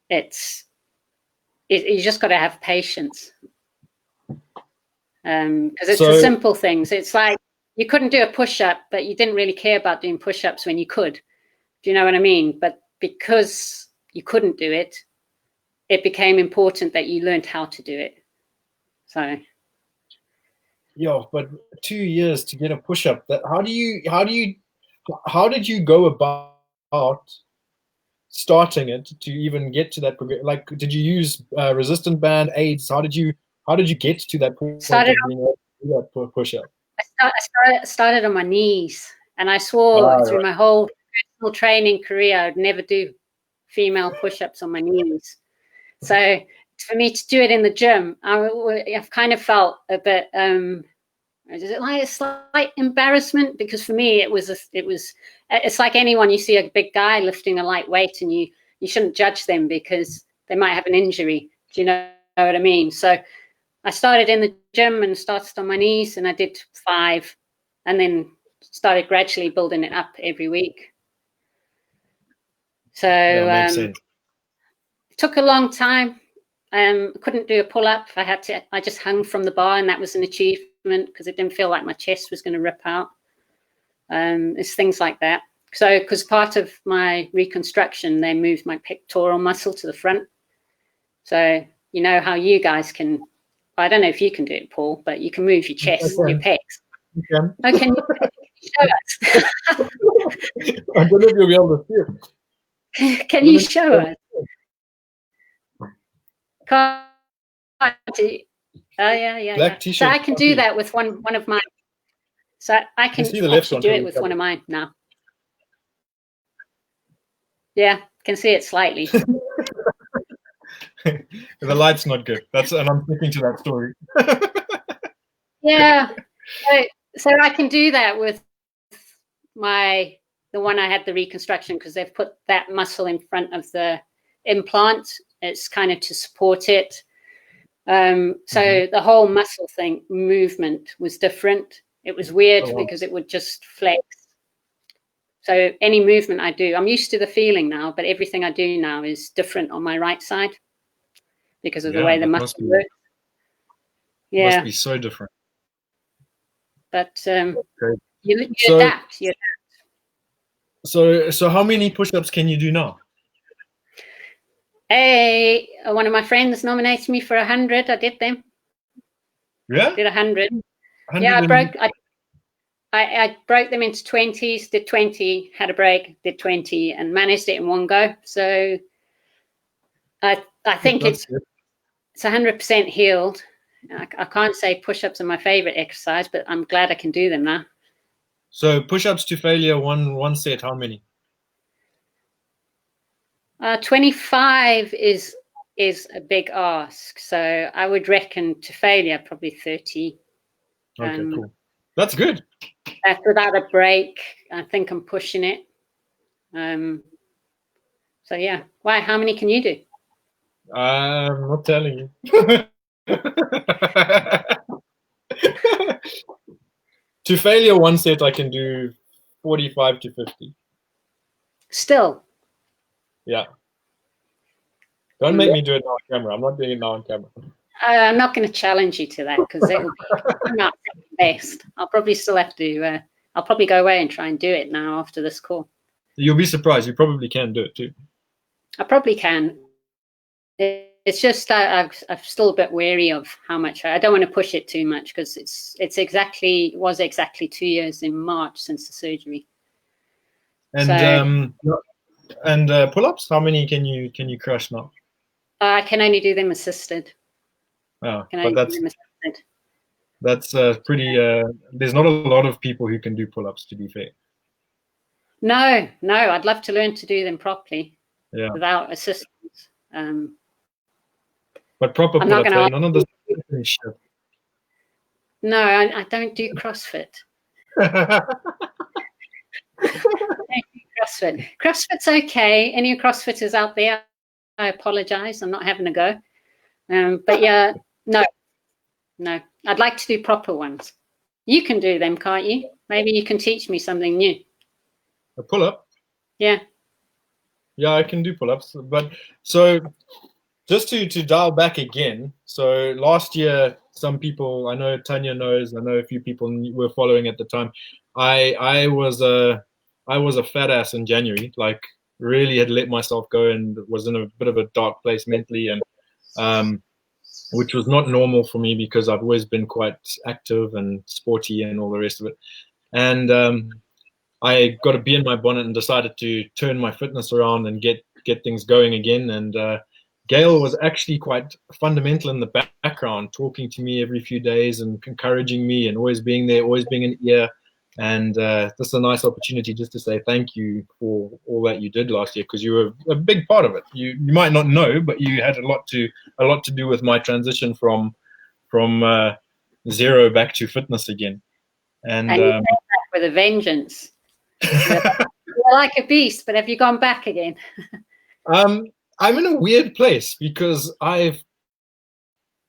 Speaker 2: you just got to have patience, because it's the simple things. It's like you couldn't do a push-up, but you didn't really care about doing push-ups when you could. Do you know what I mean? But because you couldn't do it, it became important that you learned how to do it. So
Speaker 1: yeah, but 2 years to get a push-up. How did you go about starting it to even get to that? Like, did you use resistant band aids? How did you get to that point of being able to do that push-up?
Speaker 2: I started on my knees, and I swore through my whole personal training career I'd never do female push-ups on my knees. So for me to do it in the gym, I've kind of felt a bit like a slight embarrassment, because for me it's like anyone, you see a big guy lifting a light weight, and you shouldn't judge them because they might have an injury. Do you know what I mean? So I started in the gym and started on my knees, and I did 5, and then started gradually building it up every week. So it took a long time. Couldn't do a pull-up. I just hung from the bar, and that was an achievement, because it didn't feel like my chest was going to rip out. It's things like that. So, because part of my reconstruction, they moved my pectoral muscle to the front. So, you know how you guys can, I don't know if you can do it, Paul, but you can move your chest, your pecs.
Speaker 1: You can.
Speaker 2: Oh, can you show us?
Speaker 1: I don't know if you'll be able to see it.
Speaker 2: Can you show us? Can't you? Oh, yeah.
Speaker 1: Black t-shirt.
Speaker 2: So I can do that with one of mine. So I can
Speaker 1: see the left
Speaker 2: actually do it with one of mine now. Yeah, can see it slightly.
Speaker 1: The light's not good. And I'm sticking to that story.
Speaker 2: Yeah. So I can do that with the one I had the reconstruction, because they've put that muscle in front of the implant. It's kind of to support it. So the whole muscle movement was different. It was weird because it would just flex. So any movement I do, I'm used to the feeling now, but everything I do now is different on my right side because of the way the muscle works. Yeah.
Speaker 1: Must be so different.
Speaker 2: But you adapt. You
Speaker 1: adapt. So how many push-ups can you do now?
Speaker 2: One of my friends nominated me for 100. I did them.
Speaker 1: Yeah?
Speaker 2: Did 100. Yeah, I broke them into 20s, did 20, had a break, did 20, and managed it in one go. So I think it's 100% healed. I can't say push-ups are my favorite exercise, but I'm glad I can do them now.
Speaker 1: So push-ups to failure, one set, how many?
Speaker 2: 25 is a big ask. So I would reckon to failure probably 30.
Speaker 1: Okay, cool. That's good.
Speaker 2: That's without a break. I think I'm pushing it. So yeah. Why? How many can you do?
Speaker 1: I'm not telling you. To failure, one set I can do 45 to 50. Still. Yeah. Don't make me do it now on camera. I'm not doing it now on camera.
Speaker 2: I'm not going to challenge you to that, because it will be not the best. I'll probably still have to. I'll probably go away and try and do it now after this call.
Speaker 1: You'll be surprised. You probably can do it too. I
Speaker 2: probably can. It's just I'm still a bit wary of how much. I don't want to push it too much, because it was exactly 2 years in March since the surgery.
Speaker 1: And pull-ups, how many can you crush now?
Speaker 2: I can only do them assisted.
Speaker 1: Oh,
Speaker 2: Can
Speaker 1: but
Speaker 2: only do them assisted.
Speaker 1: that's pretty. There's not a lot of people who can do pull-ups, to be fair.
Speaker 2: No, I'd love to learn to do them properly.
Speaker 1: Yeah.
Speaker 2: Without assistance.
Speaker 1: But proper
Speaker 2: I'm not
Speaker 1: pull-ups,
Speaker 2: gonna
Speaker 1: none of this shit.
Speaker 2: No, I don't do CrossFit. CrossFit. CrossFit's okay. Any CrossFitters out there, I apologize. I'm not having a go. But yeah, no. I'd like to do proper ones. You can do them, can't you? Maybe you can teach me something new.
Speaker 1: A pull-up?
Speaker 2: Yeah.
Speaker 1: Yeah, I can do pull-ups. But so just to dial back again. So last year, some people, I know Tanya knows, I know a few people were following at the time. I was a fat ass in January, like really had let myself go and was in a bit of a dark place mentally, and which was not normal for me because I've always been quite active and sporty and all the rest of it. And I got a bee in my bonnet and decided to turn my fitness around and get things going again. And Gail was actually quite fundamental in the background, talking to me every few days and encouraging me and always being there, always being an ear. And this is a nice opportunity just to say thank you for all that you did last year, because you were a big part of it. You might not know, but you had a lot to do with my transition from zero back to fitness again. And
Speaker 2: you came back with a vengeance. You're like a beast, but have you gone back again?
Speaker 1: I'm in a weird place because I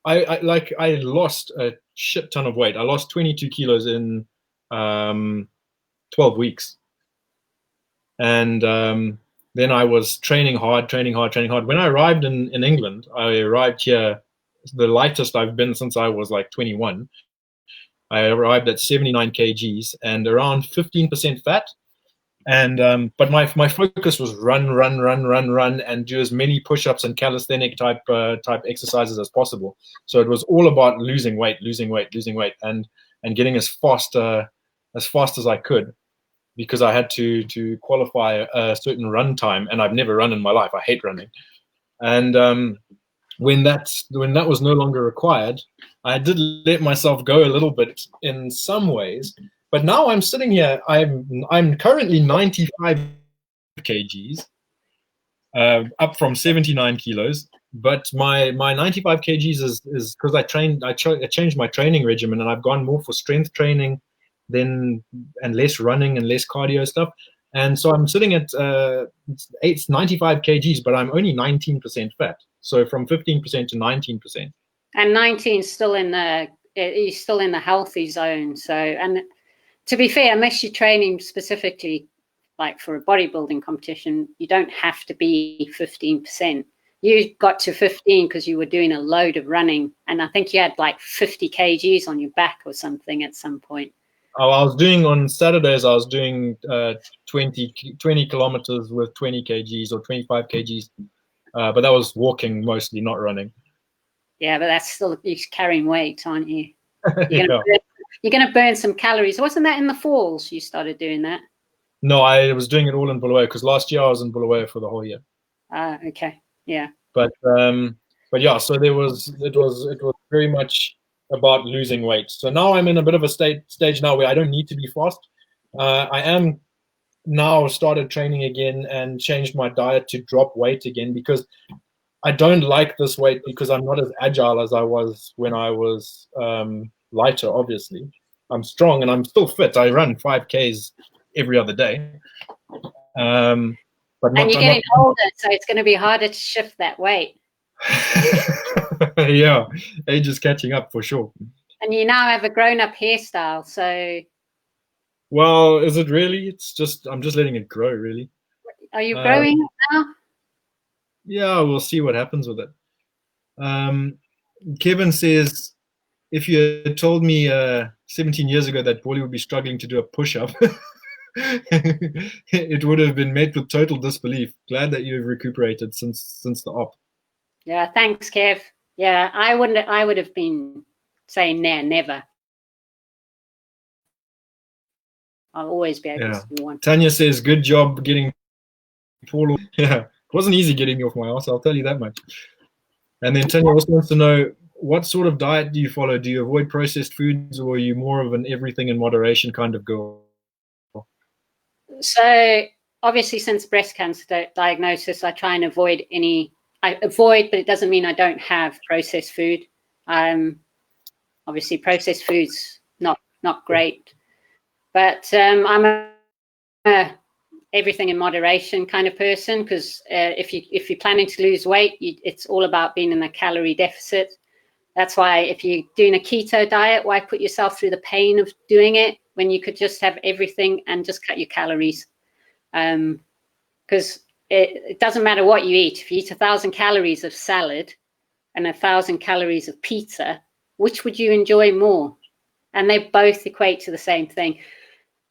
Speaker 1: lost a shit ton of weight. I lost 22 kilos in 12 weeks. And then I was training hard. When I arrived in England, I arrived here, the lightest I've been since I was like 21. I arrived at 79 kgs and around 15% fat. And but my focus was run and do as many push-ups and calisthenic type exercises as possible. So it was all about losing weight and getting as fast as I could, because I had to qualify a certain run time, and I've never run in my life. I hate running. And when that was no longer required, I did let myself go a little bit in some ways. But now I'm sitting here. I'm currently 95 kgs, up from 79 kilos. But my 95 kgs is because I changed my training regimen, and I've gone more for strength training, and less running and less cardio stuff. And so I'm sitting at 95 kgs, but I'm only 19% fat. So from 15% to 19%.
Speaker 2: And 19 is still in the healthy zone. So, and to be fair, unless you're training specifically like for a bodybuilding competition, you don't have to be 15%. You got to 15 because you were doing a load of running, and I think you had like 50 kgs on your back or something at some point.
Speaker 1: Oh, I was doing on Saturdays, I was doing 20 kilometers with 20 kgs or 25 kgs, but that was walking mostly, not running.
Speaker 2: Yeah, but that's still, you're carrying weight, aren't you? You're going to burn some calories. Wasn't that in the falls you started doing that?
Speaker 1: No, I was doing it all in Bulawayo, because last year I was in Bulawayo for the whole year.
Speaker 2: Okay, yeah.
Speaker 1: But yeah, so it was very much about losing weight. So now I'm in a bit of a stage now where I don't need to be fast. I am now started training again and changed my diet to drop weight again, because I don't like this weight, because I'm not as agile as I was when I was lighter. Obviously, I'm strong and I'm still fit. I run 5Ks every other day. But
Speaker 2: and you're getting older, so it's going to be harder to shift that weight.
Speaker 1: Yeah, age is catching up for sure.
Speaker 2: And you now have a grown-up hairstyle, so.
Speaker 1: Well, is it really? It's just, I'm just letting it grow, really.
Speaker 2: Are you growing now?
Speaker 1: Yeah, we'll see what happens with it. Kevin says, if you had told me 17 years ago that Paulie would be struggling to do a push-up, it would have been met with total disbelief. Glad that you've recuperated since the op.
Speaker 2: Yeah, thanks, Kev. Yeah, I would have been saying never. I'll always be able to do one.
Speaker 1: Tanya says, good job getting Paul. Yeah, it wasn't easy getting me off my ass, I'll tell you that much. And then Tanya also wants to know, what sort of diet do you follow? Do you avoid processed foods, or are you more of an everything in moderation kind of girl?
Speaker 2: So obviously, since breast cancer diagnosis, I try and avoid I avoid, but it doesn't mean I don't have processed food. Obviously, processed foods not great, but I'm a everything in moderation kind of person, because if you're planning to lose weight, it's all about being in a calorie deficit. That's why if you're doing a keto diet, why put yourself through the pain of doing it when you could just have everything and just cut your calories? Because it doesn't matter what you eat. If you eat 1,000 calories of salad and 1,000 calories of pizza, which would you enjoy more? And they both equate to the same thing.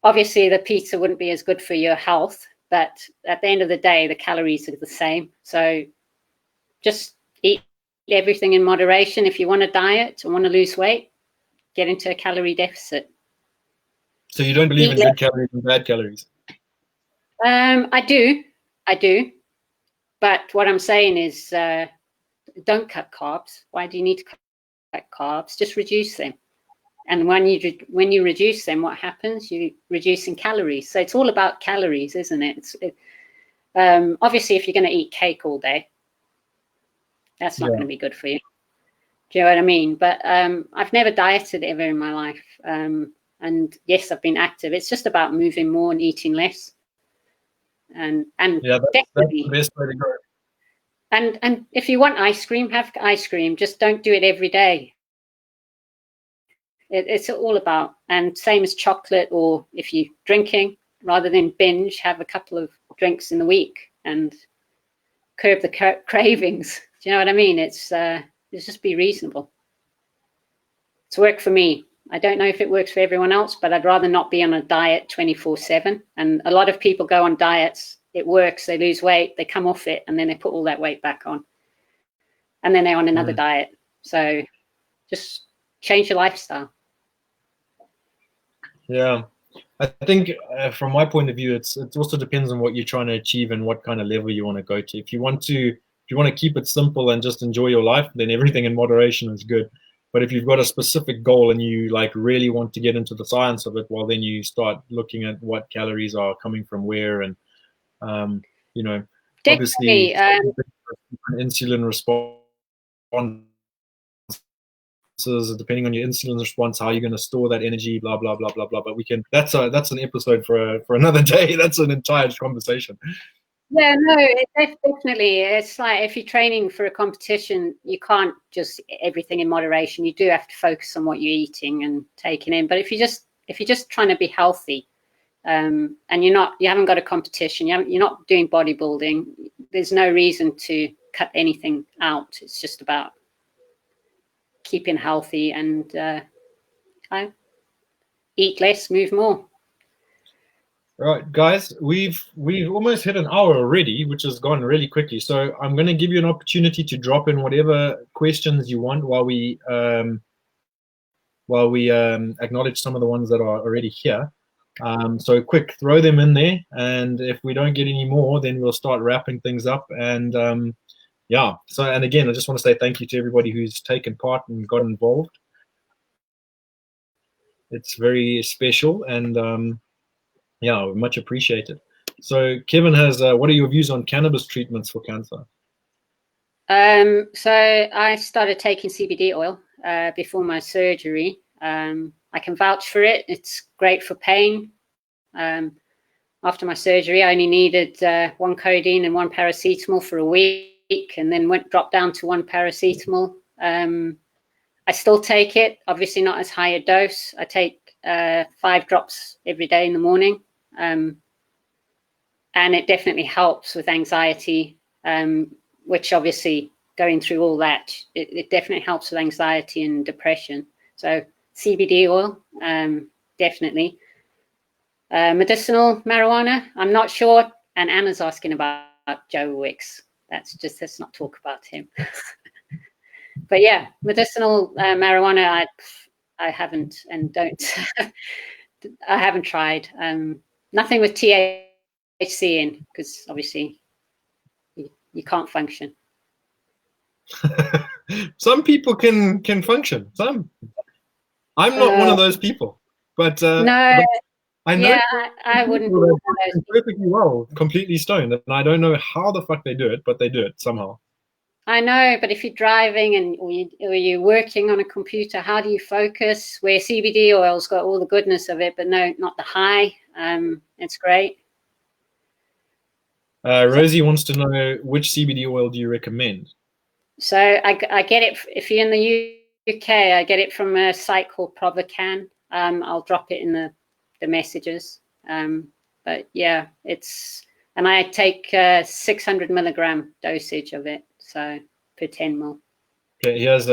Speaker 2: Obviously, the pizza wouldn't be as good for your health, but at the end of the day, the calories are the same. So just eat everything in moderation. If you want to diet and want to lose weight, get into a calorie deficit.
Speaker 1: So you don't believe in good calories and bad calories?
Speaker 2: I do. But what I'm saying is don't cut carbs. Why do you need to cut carbs? Just reduce them. And when you reduce them, what happens? You're reducing calories. So it's all about calories, isn't it? Obviously, if you're going to eat cake all day, that's not going to be good for you. Do you know what I mean? But I've never dieted ever in my life. And yes, I've been active. It's just about moving more and eating less. And
Speaker 1: yeah, that's the best way to go.
Speaker 2: And if you want ice cream, have ice cream. Just don't do it every day. It's all about, and same as chocolate, or if you're drinking, rather than binge, have a couple of drinks in the week and curb the cravings. Do you know what I mean? It's just be reasonable. It's worked for me. I don't know if it works for everyone else, but I'd rather not be on a diet 24/7. And a lot of people go on diets. It works. They lose weight. They come off it, and then they put all that weight back on. And then they're on another diet. So just change your lifestyle.
Speaker 1: Yeah, I think from my point of view, it also depends on what you're trying to achieve and what kind of level you want to go to. If you want to keep it simple and just enjoy your life, then everything in moderation is good. But if you've got a specific goal and you like really want to get into the science of it, well, then you start looking at what calories are coming from where, and obviously insulin response. Depending on your insulin response, how you're going to store that energy, blah blah blah blah blah. But that's an episode for another day. That's an entire conversation.
Speaker 2: Yeah, no, definitely. It's like if you're training for a competition, you can't just everything in moderation. You do have to focus on what you're eating and taking in. But if you're just trying to be healthy, and you haven't got a competition, you're not doing bodybuilding, there's no reason to cut anything out. It's just about keeping healthy and eat less, move more.
Speaker 1: All right, guys, we've almost hit an hour already, which has gone really quickly. So I'm going to give you an opportunity to drop in whatever questions you want while we acknowledge some of the ones that are already here. So quick, throw them in there, and if we don't get any more, then we'll start wrapping things up. And yeah, so, and again, I just want to say thank you to everybody who's taken part and got involved. It's very special, and yeah, much appreciated. So Kevin has, what are your views on cannabis treatments for cancer?
Speaker 2: So I started taking CBD oil before my surgery. I can vouch for it. It's great for pain. After my surgery, I only needed 1 codeine and 1 paracetamol for a week, and then dropped down to 1 paracetamol. I still take it, obviously not as high a dose. I take 5 drops every day in the morning, and it definitely helps with anxiety, which obviously going through all that, it definitely helps with anxiety and depression. So CBD oil, definitely. Medicinal marijuana, I'm not sure. And Anna's asking about Joe Wicks. Let's not talk about him. But yeah, medicinal marijuana, I haven't and don't. I haven't tried. Nothing with THC in, because obviously you can't function.
Speaker 1: Some people can function. I'm not one of those people, but
Speaker 2: no,
Speaker 1: I know
Speaker 2: yeah, I wouldn't.
Speaker 1: people that function perfectly well, completely stoned, and I don't know how the fuck they do it, but they do it somehow.
Speaker 2: I know, but if you're driving or you're working on a computer, how do you focus? Where CBD oil's got all the goodness of it, but no, not the high. It's great.
Speaker 1: Rosie wants to know, which CBD oil do you recommend?
Speaker 2: So I get it, if you're in the UK, I get it from a site called Provocan. I'll drop it in the messages. But yeah, and I take 600 milligram dosage of it, so per 10 mil.
Speaker 1: Okay, here's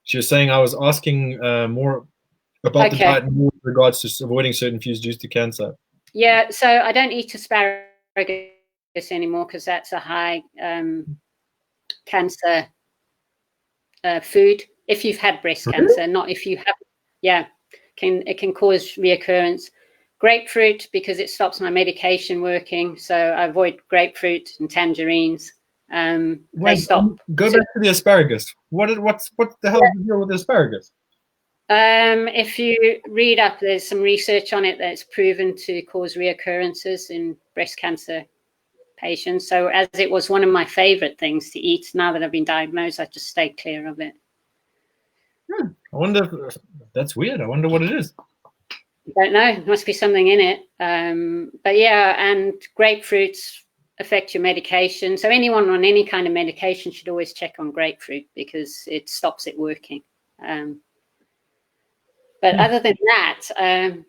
Speaker 1: she was saying I was asking more about the diet more with regards to avoiding certain foods due to cancer.
Speaker 2: Yeah, so I don't eat asparagus anymore because that's a high cancer food. If you've had breast cancer, not if you have. Yeah, it can cause reoccurrence. Grapefruit, because it stops my medication working, so I avoid grapefruit and tangerines. They stop.
Speaker 1: Go back to the asparagus. What the hell is the deal with the asparagus?
Speaker 2: If you read up, there's some research on it that's proven to cause reoccurrences in breast cancer patients. So as it was one of my favorite things to eat, now that I've been diagnosed, I just stay clear of it.
Speaker 1: I wonder, that's weird. I wonder what it is.
Speaker 2: I don't know. There must be something in it. But yeah, and grapefruits affect your medication. So anyone on any kind of medication should always check on grapefruit because it stops it working. But other than that, I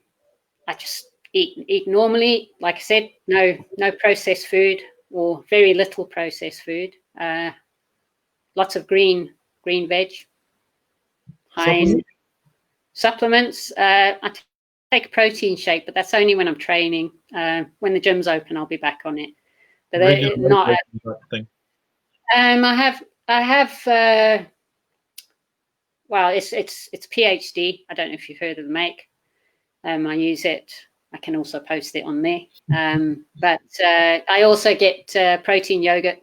Speaker 2: just eat normally. Like I said, no processed food or very little processed food. Lots of green veg. Supplements. I take a protein shake, but that's only when I'm training. When the gym's open, I'll be back on it. But not. I have. Well, it's PhD. I don't know if you've heard of the make. I use it. I can also post it on there. But I also get protein yogurt,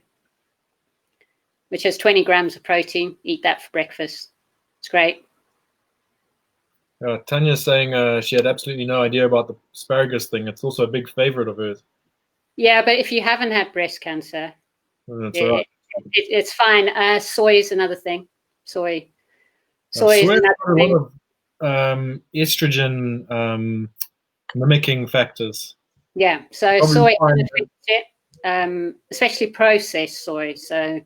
Speaker 2: which has 20 grams of protein. Eat that for breakfast. It's great.
Speaker 1: Tanya's saying she had absolutely no idea about the asparagus thing. It's also a big favorite of hers.
Speaker 2: Yeah, but if you haven't had breast cancer, it's fine. Soy is another thing. Soy is another thing.
Speaker 1: A lot of estrogen mimicking factors.
Speaker 2: Yeah, so soy affects it, especially processed soy. So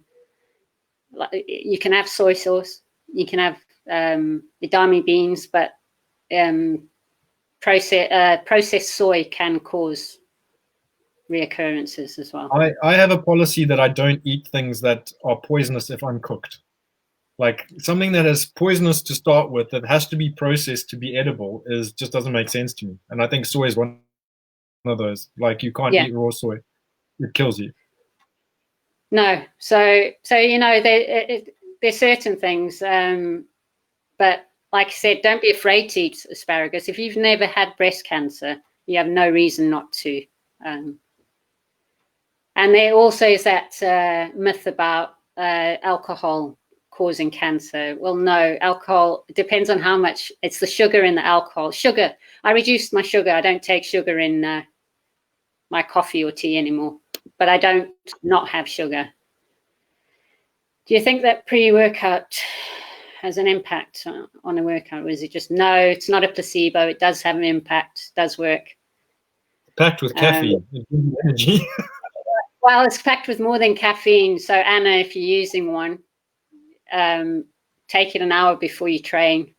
Speaker 2: you can have soy sauce, you can have edamame beans, but processed soy can cause reoccurrences as well.
Speaker 1: I have a policy that I don't eat things that are poisonous if uncooked. Like something that is poisonous to start with that has to be processed to be edible just doesn't make sense to me. And I think soy is one of those. Like you can't eat raw soy; it kills you.
Speaker 2: No, so there's certain things, but like I said, don't be afraid to eat asparagus. If you've never had breast cancer, you have no reason not to. And there also is that myth about alcohol causing cancer. Well, no, alcohol, it depends on how much. It's the sugar in the alcohol. Sugar, I reduced my sugar. I don't take sugar in my coffee or tea anymore, but I don't not have sugar. Do you think that pre-workout has an impact on a workout, or is it just, no, it's not a placebo, it does have an impact, does work?
Speaker 1: Packed with caffeine, energy.
Speaker 2: Well, it's packed with more than caffeine. So Anna, if you're using one, take it an hour before you train.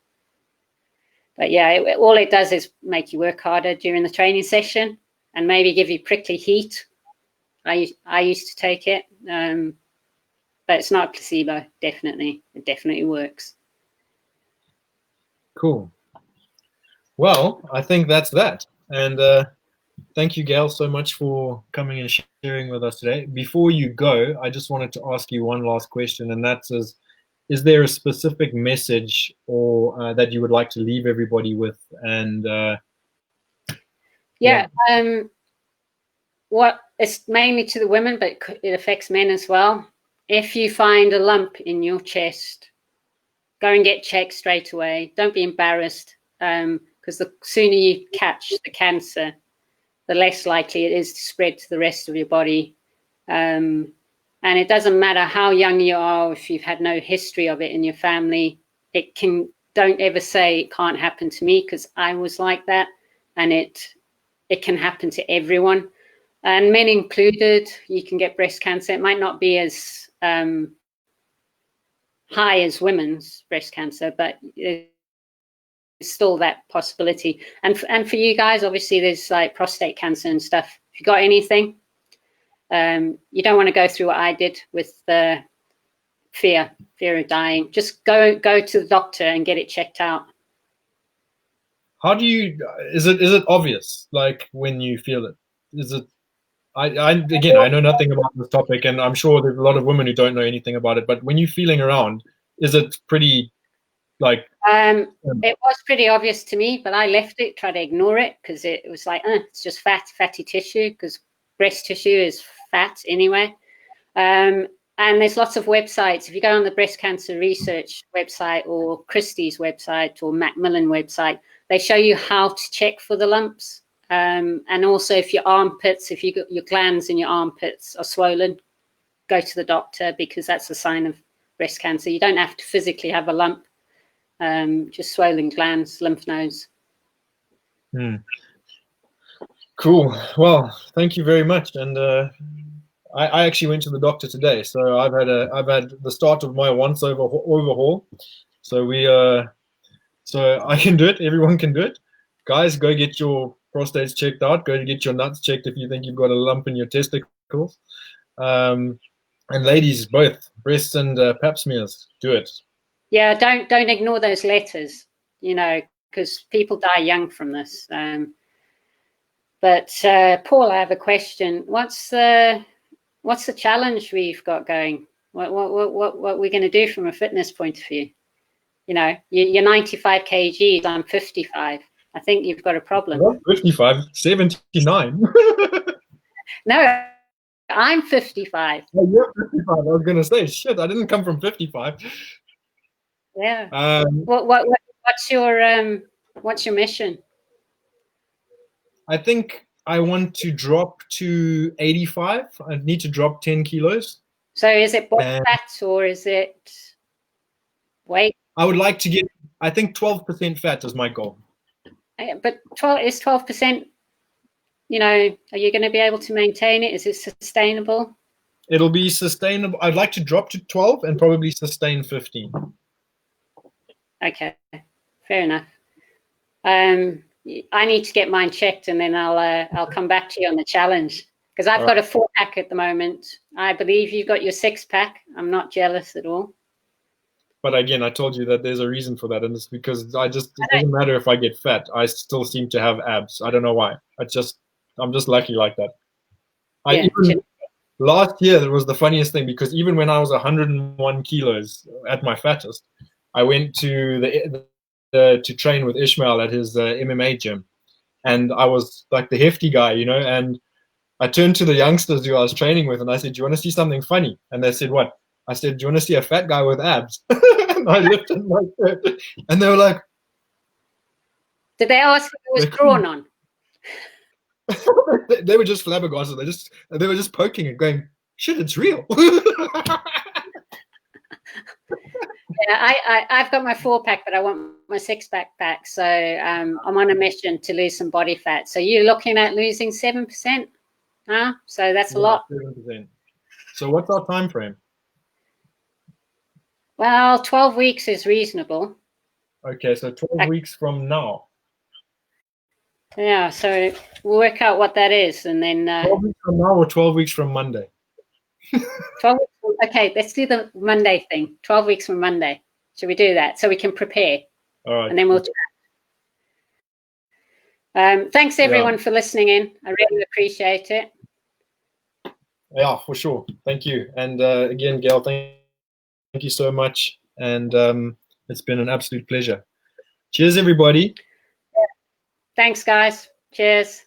Speaker 2: But yeah, all it does is make you work harder during the training session and maybe give you prickly heat. I used to take it, but it's not a placebo. Definitely, it definitely works.
Speaker 1: Cool. Well, I think that's that. And thank you, Gail, so much for coming and sharing with us today. Before you go, I just wanted to ask you one last question, and that is there a specific message or that you would like to leave everybody with? And what it's mainly to the women, but it affects men as well,
Speaker 2: if you find a lump in your chest, go and get checked straight away. Don't be embarrassed, because the sooner you catch the cancer, the less likely it is to spread to the rest of your body. And it doesn't matter how young you are, if you've had no history of it in your family. Don't ever say it can't happen to me, because I was like that, and it can happen to everyone, and men included. You can get breast cancer. It might not be as high as women's breast cancer, but there's still that possibility. And for you guys, obviously, there's like prostate cancer and stuff. If you got anything, you don't want to go through what I did with the fear of dying. Just go to the doctor and get it checked out.
Speaker 1: How do you? Is it obvious? Like when you feel it? Is it? Again, I know nothing about this topic, and I'm sure there's a lot of women who don't know anything about it. But when you're feeling around, is it pretty like?
Speaker 2: It was pretty obvious to me, but I left it, tried to ignore it, because it was like, it's just fatty tissue, because breast tissue is fat anyway. And there's lots of websites. If you go on the breast cancer research website or Christie's website or Macmillan website, they show you how to check for the lumps. And also if your armpits, if your glands in your armpits are swollen, go to the doctor, because that's a sign of breast cancer. You don't have to physically have a lump, just swollen glands, lymph nodes.
Speaker 1: Cool. Well, thank you very much. And I actually went to the doctor today, so I've had the start of my once overhaul. So so I can do it. Everyone can do it. Guys, go get your prostates checked out. Go to get your nuts checked if you think you've got a lump in your testicles. And ladies, both breasts and pap smears, do it.
Speaker 2: Yeah, don't ignore those letters, because people die young from this. But Paul, I have a question. What's the challenge we've got going? What are we going to do from a fitness point of view? You're 95 kgs. I'm 55. I think you've got a problem.
Speaker 1: Not 55, 79.
Speaker 2: No, I'm 55.
Speaker 1: Oh, you're 55. I was going to say, shit, I didn't come from 55.
Speaker 2: Yeah. What's your mission?
Speaker 1: I think I want to drop to 85. I need to drop 10 kilos.
Speaker 2: So is it body fat or is it weight?
Speaker 1: I would like to get, I think 12% fat is my goal.
Speaker 2: But 12%, are you going to be able to maintain it? Is it sustainable?
Speaker 1: It'll be sustainable. I'd like to drop to 12 and probably sustain 15.
Speaker 2: Okay, fair enough. I need to get mine checked, and then I'll come back to you on the challenge, because I've got a 4-pack at the moment. I believe you've got your 6-pack. I'm not jealous at all.
Speaker 1: But again, I told you that there's a reason for that, and it's because it doesn't matter if I get fat. I still seem to have abs. I don't know why. I'm just lucky like that. Last year, that was the funniest thing, because even when I was 101 kilos at my fattest, I went to to train with Ishmael at his MMA gym, and I was like the hefty guy, and I turned to the youngsters who I was training with, and I said, "Do you want to see something funny?" And they said, "What?" I said, "Do you want to see a fat guy with abs?" And I lifted my shirt, and they were like,
Speaker 2: "Did they ask if it was drawn on?"
Speaker 1: They were just flabbergasted. They were just poking and going, "Shit, it's real."
Speaker 2: Yeah, I've got my 4-pack, but I want my 6-pack back. So I'm on a mission to lose some body fat. So you're looking at losing 7%, huh? So that's a lot.
Speaker 1: 7%. So what's our time frame?
Speaker 2: Well, 12 weeks is reasonable.
Speaker 1: Okay, so 12 weeks from now.
Speaker 2: Yeah, so we'll work out what that is, and then
Speaker 1: 12 weeks from now or 12 weeks from Monday?
Speaker 2: 12 weeks. Okay, let's do the Monday thing. 12 weeks from Monday. Should we do that so we can prepare?
Speaker 1: All right.
Speaker 2: And then we'll chat. Thanks everyone for listening in. I really appreciate it.
Speaker 1: Yeah, for sure. Thank you. And again, Gail, thank you so much. And it's been an absolute pleasure. Cheers, everybody.
Speaker 2: Thanks, guys. Cheers.